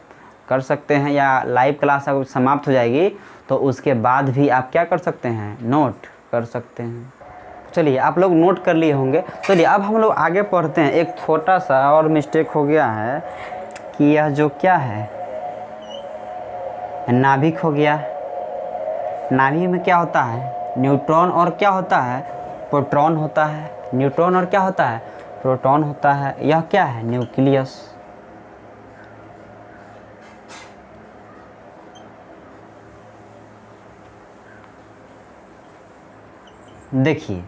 कर सकते हैं, या लाइव क्लास अगर समाप्त हो जाएगी तो उसके बाद भी आप क्या कर सकते हैं? नोट कर सकते हैं। चलिए आप लोग नोट कर लिए होंगे। चलिए अब हम लोग आगे पढ़ते हैं। एक छोटा सा और मिस्टेक हो गया है कि यह जो क्या है, नाभिक हो गया। नाभिक में क्या होता है? न्यूट्रॉन और क्या होता है? प्रोटॉन होता है। न्यूट्रॉन और क्या होता है? प्रोटॉन होता है। यह क्या है? न्यूक्लियस। देखिए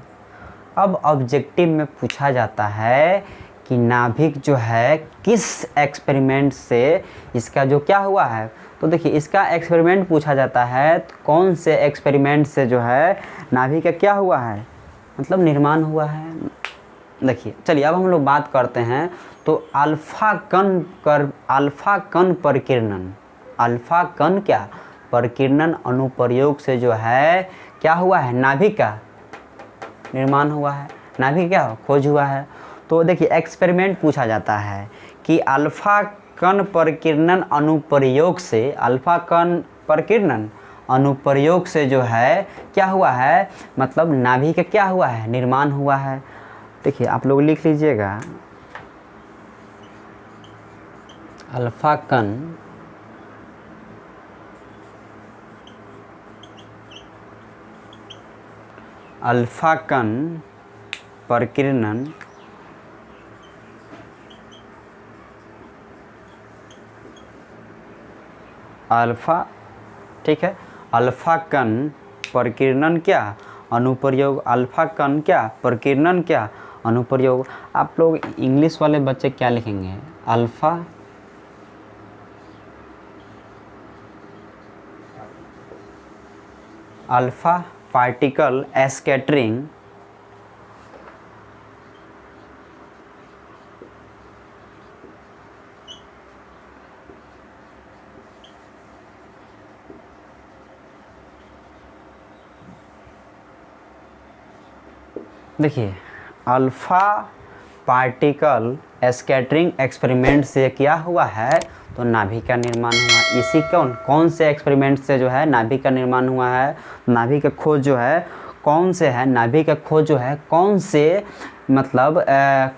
अब ऑब्जेक्टिव में पूछा जाता है कि नाभिक जो है किस एक्सपेरिमेंट से इसका जो क्या हुआ है। तो देखिए इसका एक्सपेरिमेंट पूछा जाता है, तो कौन से एक्सपेरिमेंट से जो है नाभिक का क्या हुआ है, मतलब निर्माण हुआ है। देखिए चलिए अब हम लोग बात करते हैं तो अल्फा कण परिकिरणन, अल्फा कण क्या परिकिरणन अनुप्रयोग से जो है क्या हुआ है, नाभिक का निर्माण हुआ है, नाभिक क्या खोज हुआ है। तो देखिए एक्सपेरिमेंट पूछा जाता है कि अल्फा कण परिकिरणन अनुप्रयोग से, अल्फा कण परिकिरणन अनुप्रयोग से जो है क्या हुआ है, मतलब नाभिक का क्या हुआ है, निर्माण हुआ है। देखिए आप लोग लिख लीजिएगा अल्फा कण परिकिरणन अल्फा, ठीक है, अल्फा कण परिकिरणन क्या अनुप्रयोग, अल्फा कण क्या परिकिरणन क्या अनुप्रयोग। आप लोग इंग्लिश वाले बच्चे क्या लिखेंगे, अल्फा पार्टिकल स्कैटरिंग देखिए अल्फा पार्टिकल स्कैटरिंग एक्सपेरिमेंट से क्या हुआ है, तो नाभिक का निर्माण हुआ। इसी कौन से एक्सपेरिमेंट से जो है नाभिक का निर्माण हुआ है, नाभिक का खोज जो है कौन से है, नाभिक का खोज जो है कौन से, मतलब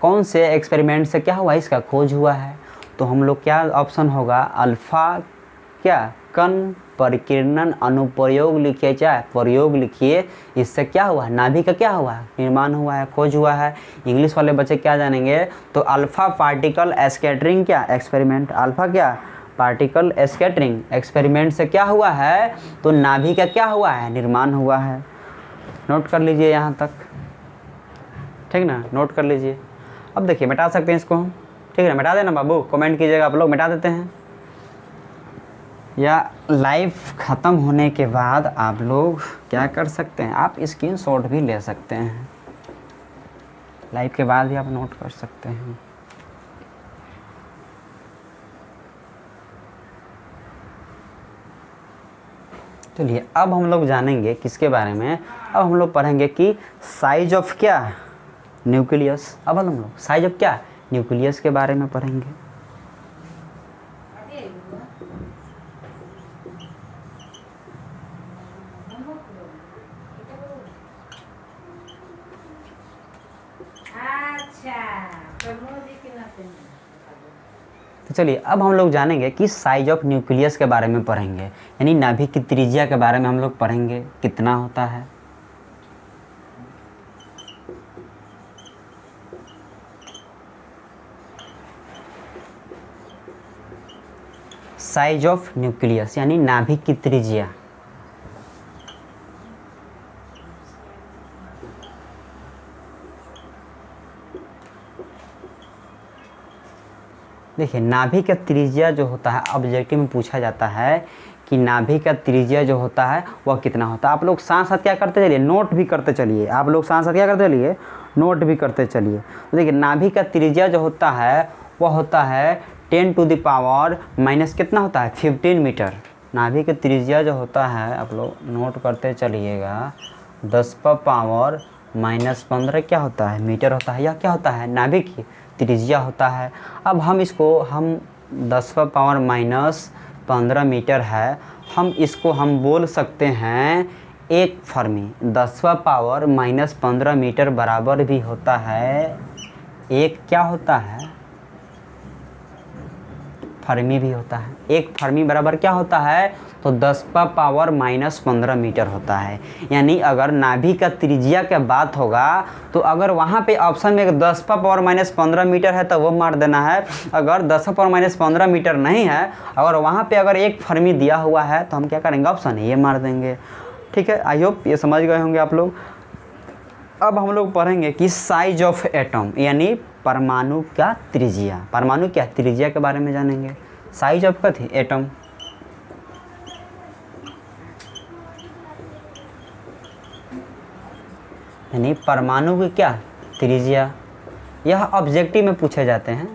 कौन से एक्सपेरिमेंट से क्या हुआ, इसका खोज हुआ है। तो हम लोग क्या ऑप्शन होगा, अल्फा क्या कण परिकिरणन अनुप्रयोग लिखिए, चाहे प्रयोग लिखिए, इससे क्या हुआ, नाभिक का क्या हुआ, निर्माण हुआ है, खोज हुआ है। इंग्लिश वाले बच्चे क्या जानेंगे, तो अल्फा पार्टिकल स्कैटरिंग क्या एक्सपेरिमेंट, अल्फा क्या पार्टिकल स्कैटरिंग एक्सपेरिमेंट से क्या हुआ है, तो नाभिक का क्या हुआ है, निर्माण हुआ है। नोट कर लीजिए यहाँ तक, ठीक ना, नोट कर लीजिए। अब देखिए मिटा सकते हैं इसको हम, ठीक है ना, मिटा देना बाबू, कमेंट कीजिएगा आप लोग, मिटा देते हैं। या लाइव ख़त्म होने के बाद आप लोग क्या कर सकते हैं, आप स्क्रीनशॉट भी ले सकते हैं, लाइव के बाद भी आप नोट कर सकते हैं। चलिए अब हम लोग जानेंगे किसके बारे में, अब हम लोग पढ़ेंगे कि साइज ऑफ क्या न्यूक्लियस। अब हम लोग साइज ऑफ क्या न्यूक्लियस के बारे में पढ़ेंगे। तो चलिए अब हम लोग जानेंगे कि साइज ऑफ न्यूक्लियस के बारे में पढ़ेंगे, यानी नाभिक की त्रिज्या के बारे में हम लोग पढ़ेंगे, कितना होता है। साइज ऑफ न्यूक्लियस यानी नाभिक की त्रिज्या। देखिए नाभिक का त्रिज्या जो होता है, ऑब्जेक्टिव में पूछा जाता है कि नाभिक का त्रिज्या जो होता है वह कितना होता है। आप लोग साथ साथ क्या करते चलिए, नोट भी करते चलिए, आप लोग साथ साथ क्या करते चलिए, नोट भी करते चलिए। तो देखिए नाभिक का त्रिज्या जो होता है वह होता है 10⁻⁻ कितना होता है 15 मीटर। नाभिक का त्रिज्या जो होता है, आप लोग नोट करते चलिएगा, 10⁻⁻15 क्या होता है, मीटर होता है। यह क्या होता है, नाभिक की त्रिज्या होता है। अब हम इसको 10⁻⁻15 मीटर है, हम इसको हम बोल सकते हैं 1 फर्मी। 10⁻⁻15 मीटर बराबर भी होता है एक क्या होता है, फर्मी भी होता है। 1 फर्मी बराबर क्या होता है, तो 10⁻⁻15 मीटर होता है। यानी अगर नाभिक का त्रिज्या का बात होगा तो अगर वहाँ पे ऑप्शन में 10⁻⁻15 मीटर है तो वो मार देना है। अगर 10⁻⁻15 मीटर नहीं है, अगर वहाँ पे अगर 1 फर्मी दिया हुआ है तो हम क्या करेंगे, ऑप्शन ये मार देंगे। ठीक है, आई होप ये समझ गए होंगे आप लोग। अब हम लोग पढ़ेंगे कि साइज ऑफ एटम यानी परमाणु का त्रिज्या, परमाणु क्या त्रिज्या के बारे में जानेंगे। साइज ऑफ क्या थी, एटम। यानी परमाणु की क्या त्रिज्या। यह ऑब्जेक्टिव में पूछे जाते हैं।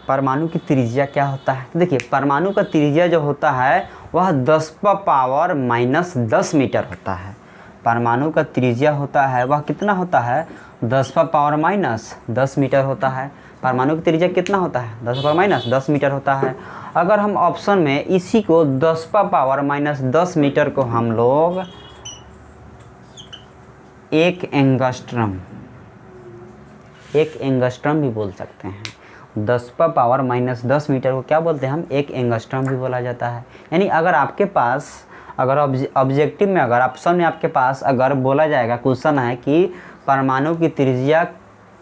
परमाणु की त्रिज्या क्या होता है? तो देखिए परमाणु का त्रिज्या जो होता है वह 10⁻⁻10 मीटर होता है। परमाणु का त्रिज्या होता है वह कितना होता है? 10⁻⁻10 मीटर होता है। परमाणु की त्रिज्या कितना होता है? 10⁻⁻10 मीटर होता है। अगर हम ऑप्शन में इसी को 10⁻⁻10 मीटर को हम लोग 1 एंगस्ट्रम भी बोल सकते हैं। 10⁻⁻10 मीटर को क्या बोलते हैं हम? 1 एंगस्ट्रम भी बोला जाता है। यानी अगर आपके पास अगर ऑब्जेक्टिव में अगर ऑप्शन में आपके पास अगर बोला जाएगा, क्वेश्चन है कि परमाणु की त्रिज्या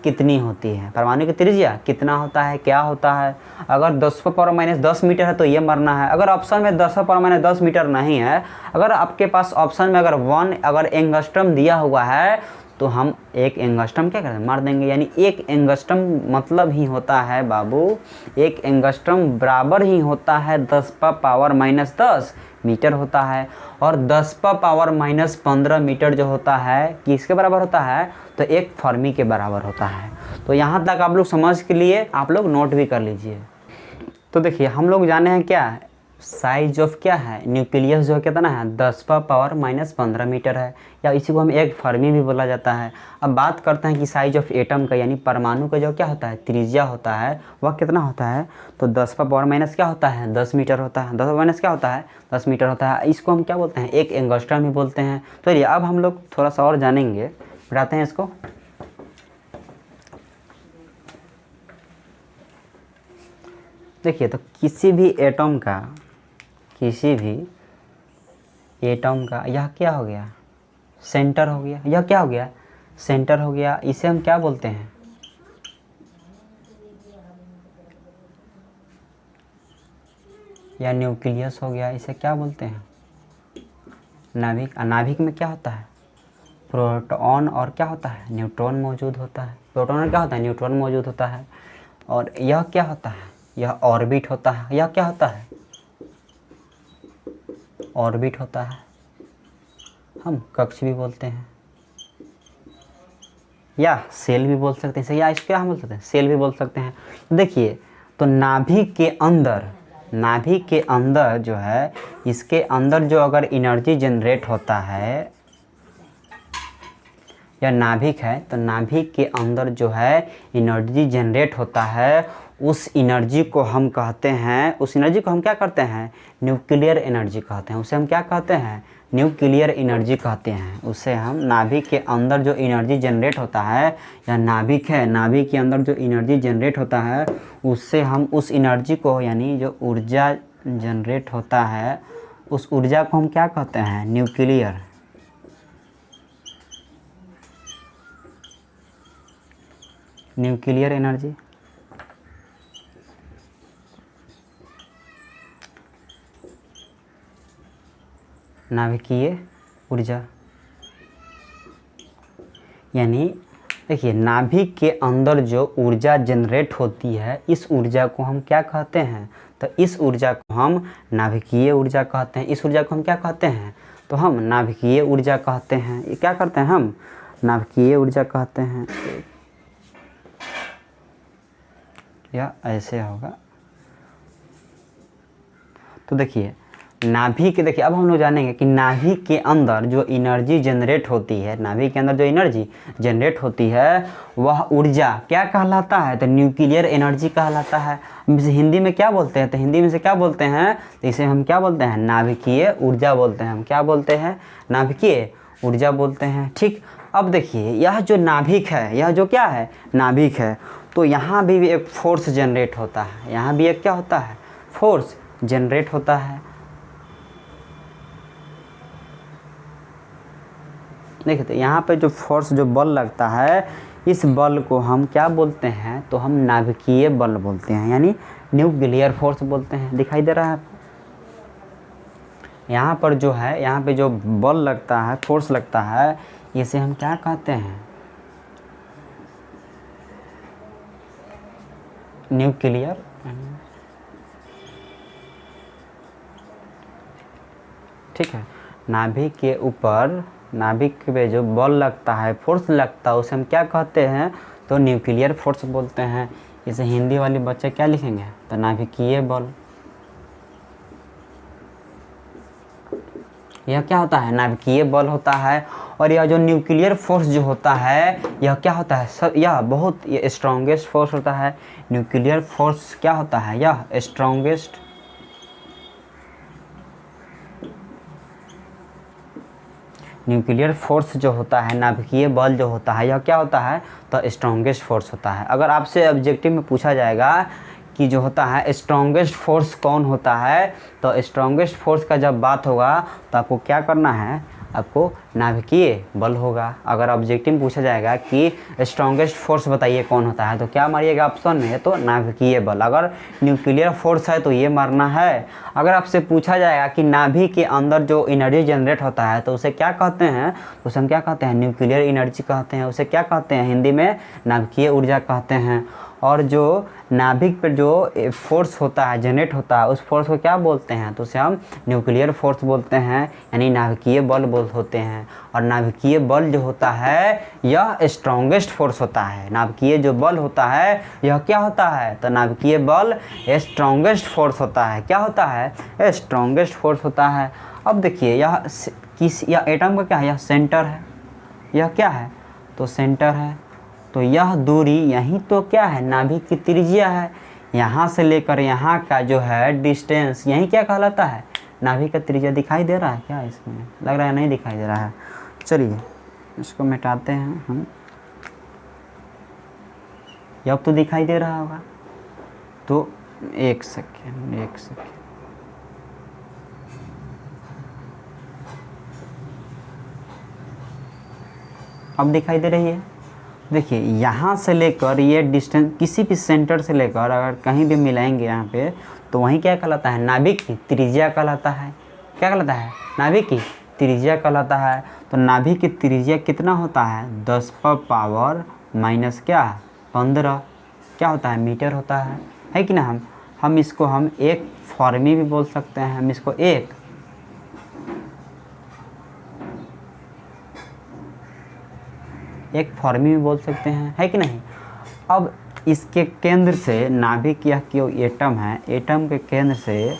कितनी होती है, परमाणु की त्रिज्या कितना होता है, क्या होता है, अगर 10⁻⁻10 मीटर है तो ये मरना है। अगर ऑप्शन में 10⁻⁻10 मीटर नहीं है, अगर आपके पास ऑप्शन में अगर 1 अगर एंगस्ट्रम दिया हुआ है तो हम 1 एंगस्ट्रम क्या करें? मार देंगे। यानी 1 एंगस्ट्रम मतलब ही होता है बाबू, 1 एंगस्ट्रम बराबर ही होता है 10⁻⁻10 मीटर होता है। और 10⁻⁻15 मीटर जो होता है किसके बराबर होता है? तो 1 फर्मी के बराबर होता है। तो यहाँ तक आप लोग समझ के लिए आप लोग नोट भी कर लीजिए। तो देखिए हम लोग जाने हैं क्या साइज ऑफ क्या है न्यूक्लियस जो कितना है 10⁻⁻15 मीटर है, या इसी को हम 1 फर्मी भी बोला जाता है। अब बात करते हैं कि साइज ऑफ एटम का यानी परमाणु का जो क्या होता है त्रिज्या होता है वह कितना होता है? तो 10⁻⁻ क्या होता है? 10 मीटर होता है। 10⁻ क्या होता है? 10 मीटर होता है। इसको हम क्या बोलते हैं? 1 एंगस्ट्रम ही बोलते हैं। तो चलिए अब हम लोग थोड़ा सा और जानेंगे, बढ़ाते हैं इसको। देखिए तो किसी भी एटम का यह क्या हो गया? सेंटर हो गया। यह क्या हो गया? सेंटर हो गया। इसे हम क्या बोलते हैं? या न्यूक्लियस हो गया। इसे क्या बोलते हैं? नाभिक। नाभिक में क्या होता है? प्रोटॉन और क्या होता है? न्यूट्रॉन मौजूद होता है। प्रोटॉन और क्या होता है? न्यूट्रॉन मौजूद होता है। और यह क्या होता है? यह ऑर्बिट होता है। यह क्या होता है? ऑर्बिट होता है। हम कक्ष भी बोलते हैं या सेल भी बोल सकते हैं, या इसको क्या हम बोल सकते हैं? सेल भी बोल सकते हैं। देखिए तो नाभिक के अंदर जो है, इसके अंदर जो अगर एनर्जी जनरेट होता है या नाभिक है, तो नाभिक के अंदर जो है एनर्जी जनरेट होता है, उस एनर्जी को हम कहते हैं, उस एनर्जी को हम क्या करते हैं? न्यूक्लियर एनर्जी कहते हैं। उसे हम क्या कहते हैं? न्यूक्लियर एनर्जी कहते हैं। उसे हम नाभिक के अंदर जो एनर्जी जनरेट होता है, या नाभिक है, नाभिक के अंदर जो एनर्जी जनरेट होता है उससे हम उस एनर्जी को यानी जो ऊर्जा जनरेट होता है उस ऊर्जा को हम क्या कहते हैं? Nuclear energy. नाभिकीय ऊर्जा। यानी देखिए नाभिक के अंदर जो ऊर्जा जनरेट होती है इस ऊर्जा को हम क्या कहते हैं? तो इस ऊर्जा को हम नाभिकीय ऊर्जा कहते हैं। इस ऊर्जा को हम क्या कहते हैं? तो हम नाभिकीय ऊर्जा कहते हैं। ये क्या करते हैं? हम नाभिकीय ऊर्जा कहते हैं। या ऐसे होगा। तो देखिए नाभिक, देखिए अब हम लोग जानेंगे कि नाभिक के अंदर जो एनर्जी जनरेट होती है, नाभिक के अंदर जो एनर्जी जनरेट होती है वह ऊर्जा क्या कहलाता है? तो न्यूक्लियर एनर्जी कहलाता है। इसे हिंदी में क्या बोलते हैं? तो हिंदी में से क्या बोलते हैं? तो इसे हम क्या बोलते हैं? नाभिकीय ऊर्जा बोलते हैं। हम क्या बोलते हैं? नाभिकीय ऊर्जा बोलते हैं। ठीक। अब देखिए यह जो नाभिक है, यह जो क्या है? नाभिक है। तो यहाँ भी एक फोर्स जनरेट होता है। यहाँ भी एक क्या होता है? फोर्स जनरेट होता है। देखिए तो यहाँ पे जो फोर्स जो बल लगता है इस बल को हम क्या बोलते हैं? तो हम नाभिकीय बल बोलते हैं, यानी न्यूक्लियर फोर्स बोलते हैं। दिखाई दे रहा है आपको? यहाँ पर जो है, यहाँ पे जो बल लगता है, फोर्स लगता है, इसे हम क्या कहते हैं? न्यूक्लियर। ठीक है। नाभिक के ऊपर, नाभिक पे जो बल लगता है, फोर्स लगता है, उसे हम क्या कहते हैं? तो न्यूक्लियर फोर्स बोलते हैं। इसे हिंदी वाले बच्चे क्या लिखेंगे? तो नाभिकीय बल। यह क्या होता है? नाभिकीय बल होता है। और यह जो न्यूक्लियर फोर्स जो होता है, यह क्या होता है? सब यह बहुत स्ट्रॉन्गेस्ट फोर्स होता है। न्यूक्लियर फोर्स क्या होता है? यह स्ट्रॉन्गेस्ट न्यूक्लियर फोर्स जो होता है, नाभिकीय बल जो होता है, यह क्या होता है? तो स्ट्रॉन्गेस्ट फोर्स होता है। अगर आपसे ऑब्जेक्टिव में पूछा जाएगा कि जो होता है स्ट्रॉन्गेस्ट फोर्स कौन होता है, तो स्ट्रॉन्गेस्ट फोर्स का जब बात होगा तो आपको क्या करना है? आपको नाभिकीय बल होगा। अगर ऑब्जेक्टिव में पूछा जाएगा कि स्ट्रॉन्गेस्ट फोर्स बताइए कौन होता है, तो क्या मारिएगा ऑप्शन में? तो नाभिकीय बल। अगर न्यूक्लियर फोर्स है तो ये मारना है। अगर आपसे पूछा जाएगा कि नाभि के अंदर जो एनर्जी जनरेट होता है तो उसे क्या कहते हैं? तो उसे हम क्या कहते हैं? न्यूक्लियर एनर्जी कहते हैं। उसे क्या कहते हैं? हिंदी में नाभिकीय ऊर्जा कहते हैं। और जो नाभिक पर जो फोर्स होता है, जनरेट होता है, उस फोर्स को क्या बोलते हैं? तो उसे हम न्यूक्लियर फोर्स बोलते हैं, यानी नाभिकीय बल होते हैं। और नाभिकीय बल जो होता है यह स्ट्रॉन्गेस्ट फोर्स होता है। नाभिकीय जो बल होता है यह क्या होता है? तो नाभिकीय बल स्ट्रॉन्गेस्ट फोर्स होता है। क्या होता है? स्ट्रॉन्गेस्ट फोर्स होता है। अब देखिए यह एटम का क्या है? यह सेंटर है। यह क्या है? तो सेंटर है। तो यह दूरी यहीं तो क्या है? नाभिक की त्रिज्या है। यहाँ से लेकर यहाँ का जो है डिस्टेंस, यही क्या कहलाता है? नाभिक का त्रिज्या। दिखाई दे रहा है क्या इसमें? लग रहा है नहीं दिखाई दे रहा है। चलिए इसको मिटाते हैं हम। अब तो दिखाई दे रहा होगा। तो एक सेकेंड। अब दिखाई दे रही है? देखिए यहाँ से लेकर ये डिस्टेंस, किसी भी सेंटर से लेकर अगर कहीं भी मिलाएंगे यहाँ पे, तो वहीं क्या कहलाता है? नाभिक की त्रिज्या कहलाता है। क्या कहलाता है? नाभिक की त्रिज्या कहलाता है। तो नाभिक की त्रिज्या कितना होता है? 10 पर पावर माइनस क्या? 15 क्या होता है? मीटर होता है कि ना? हम इसको हम एक फॉर्मी भी बोल सकते हैं। हम इसको एक फॉर्मी भी बोल सकते हैं, है कि नहीं? अब इसके केंद्र से, नाभिक या जो एटम है, एटम के केंद्र से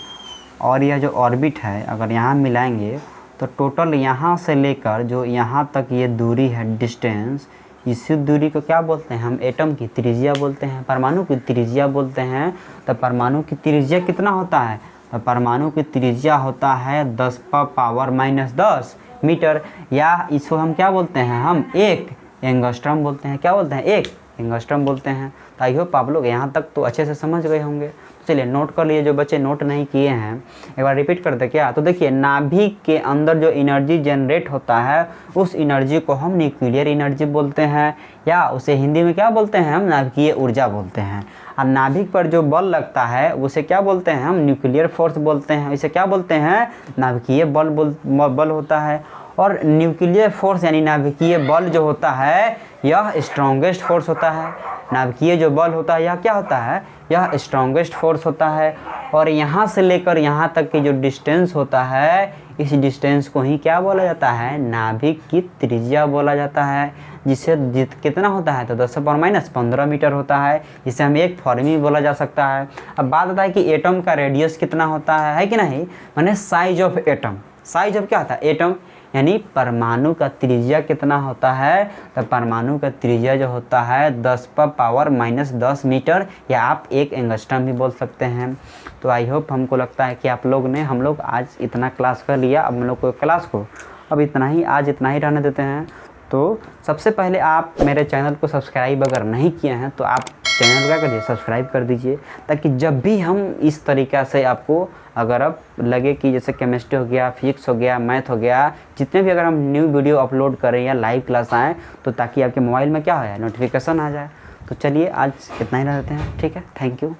और यह जो ऑर्बिट है, अगर यहाँ मिलाएंगे तो टोटल यहाँ से लेकर जो यहाँ तक ये दूरी है, डिस्टेंस, इसी दूरी को क्या बोलते हैं? हम एटम की त्रिज्या बोलते हैं, परमाणु की त्रिज्या बोलते हैं। तो परमाणु की त्रिज्या कितना होता है? तो परमाणु की त्रिज्या होता है 10 पर पावर माइनस 10 मीटर, या इसको हम क्या बोलते हैं? हम एक एंगस्ट्रॉम बोलते हैं। क्या बोलते हैं? एक एंगस्ट्रॉम बोलते हैं। तो आई होप आप लोग यहाँ तक तो अच्छे से समझ गए होंगे। चलिए नोट कर लिए, जो बच्चे नोट नहीं किए हैं एक बार रिपीट कर दे क्या? तो देखिए नाभिक के अंदर जो एनर्जी जनरेट होता है, उस एनर्जी को हम न्यूक्लियर एनर्जी बोलते हैं, या उसे हिंदी में क्या बोलते हैं? हम नाभिकीय ऊर्जा बोलते हैं। और नाभिक पर जो बल लगता है उसे क्या बोलते हैं? हम न्यूक्लियर फोर्स बोलते हैं। इसे क्या बोलते हैं? नाभिकीय बल होता है। और न्यूक्लियर फोर्स यानी नाभिकीय बल जो होता है यह स्ट्रॉन्गेस्ट फोर्स होता है। नाभिकीय जो बल होता है यह क्या होता है? यह स्ट्रॉन्गेस्ट फोर्स होता है। और यहाँ से लेकर यहाँ तक की जो डिस्टेंस होता है, इस डिस्टेंस को ही क्या बोला जाता है? नाभिक की त्रिज्या बोला जाता है। जिससे कितना होता है? तो 10 पर माइनस 15 मीटर होता है, जिसे हम एक फॉर्मी बोला जा सकता है। अब बात आता है कि एटम का रेडियस कितना होता है कि नहीं? माने size of atom. Size of क्या होता है? एटम, यानी परमाणु का त्रिज्या कितना होता है? तो परमाणु का त्रिज्या जो होता है 10 पर पावर माइनस 10 मीटर, या आप एक एंगस्ट्रॉम भी बोल सकते हैं। तो आई होप, हमको लगता है कि आप लोग ने, हम लोग आज इतना क्लास कर लिया। अब हम लोग को क्लास को अब इतना ही रहने देते हैं। तो सबसे पहले आप मेरे चैनल को सब्सक्राइब अगर नहीं किए हैं तो आप चैनल क्या करिए? सब्सक्राइब कर दीजिए, ताकि जब भी हम इस तरीक़ा से आपको, अगर अब लगे कि जैसे केमिस्ट्री हो गया, फिजिक्स हो गया, मैथ हो गया, जितने भी अगर हम न्यू वीडियो अपलोड करें या लाइव क्लास आएँ, तो ताकि आपके मोबाइल में क्या हो जाए? नोटिफिकेशन आ जाए। तो चलिए आज इतना ही रहते हैं। ठीक है, थैंक यू।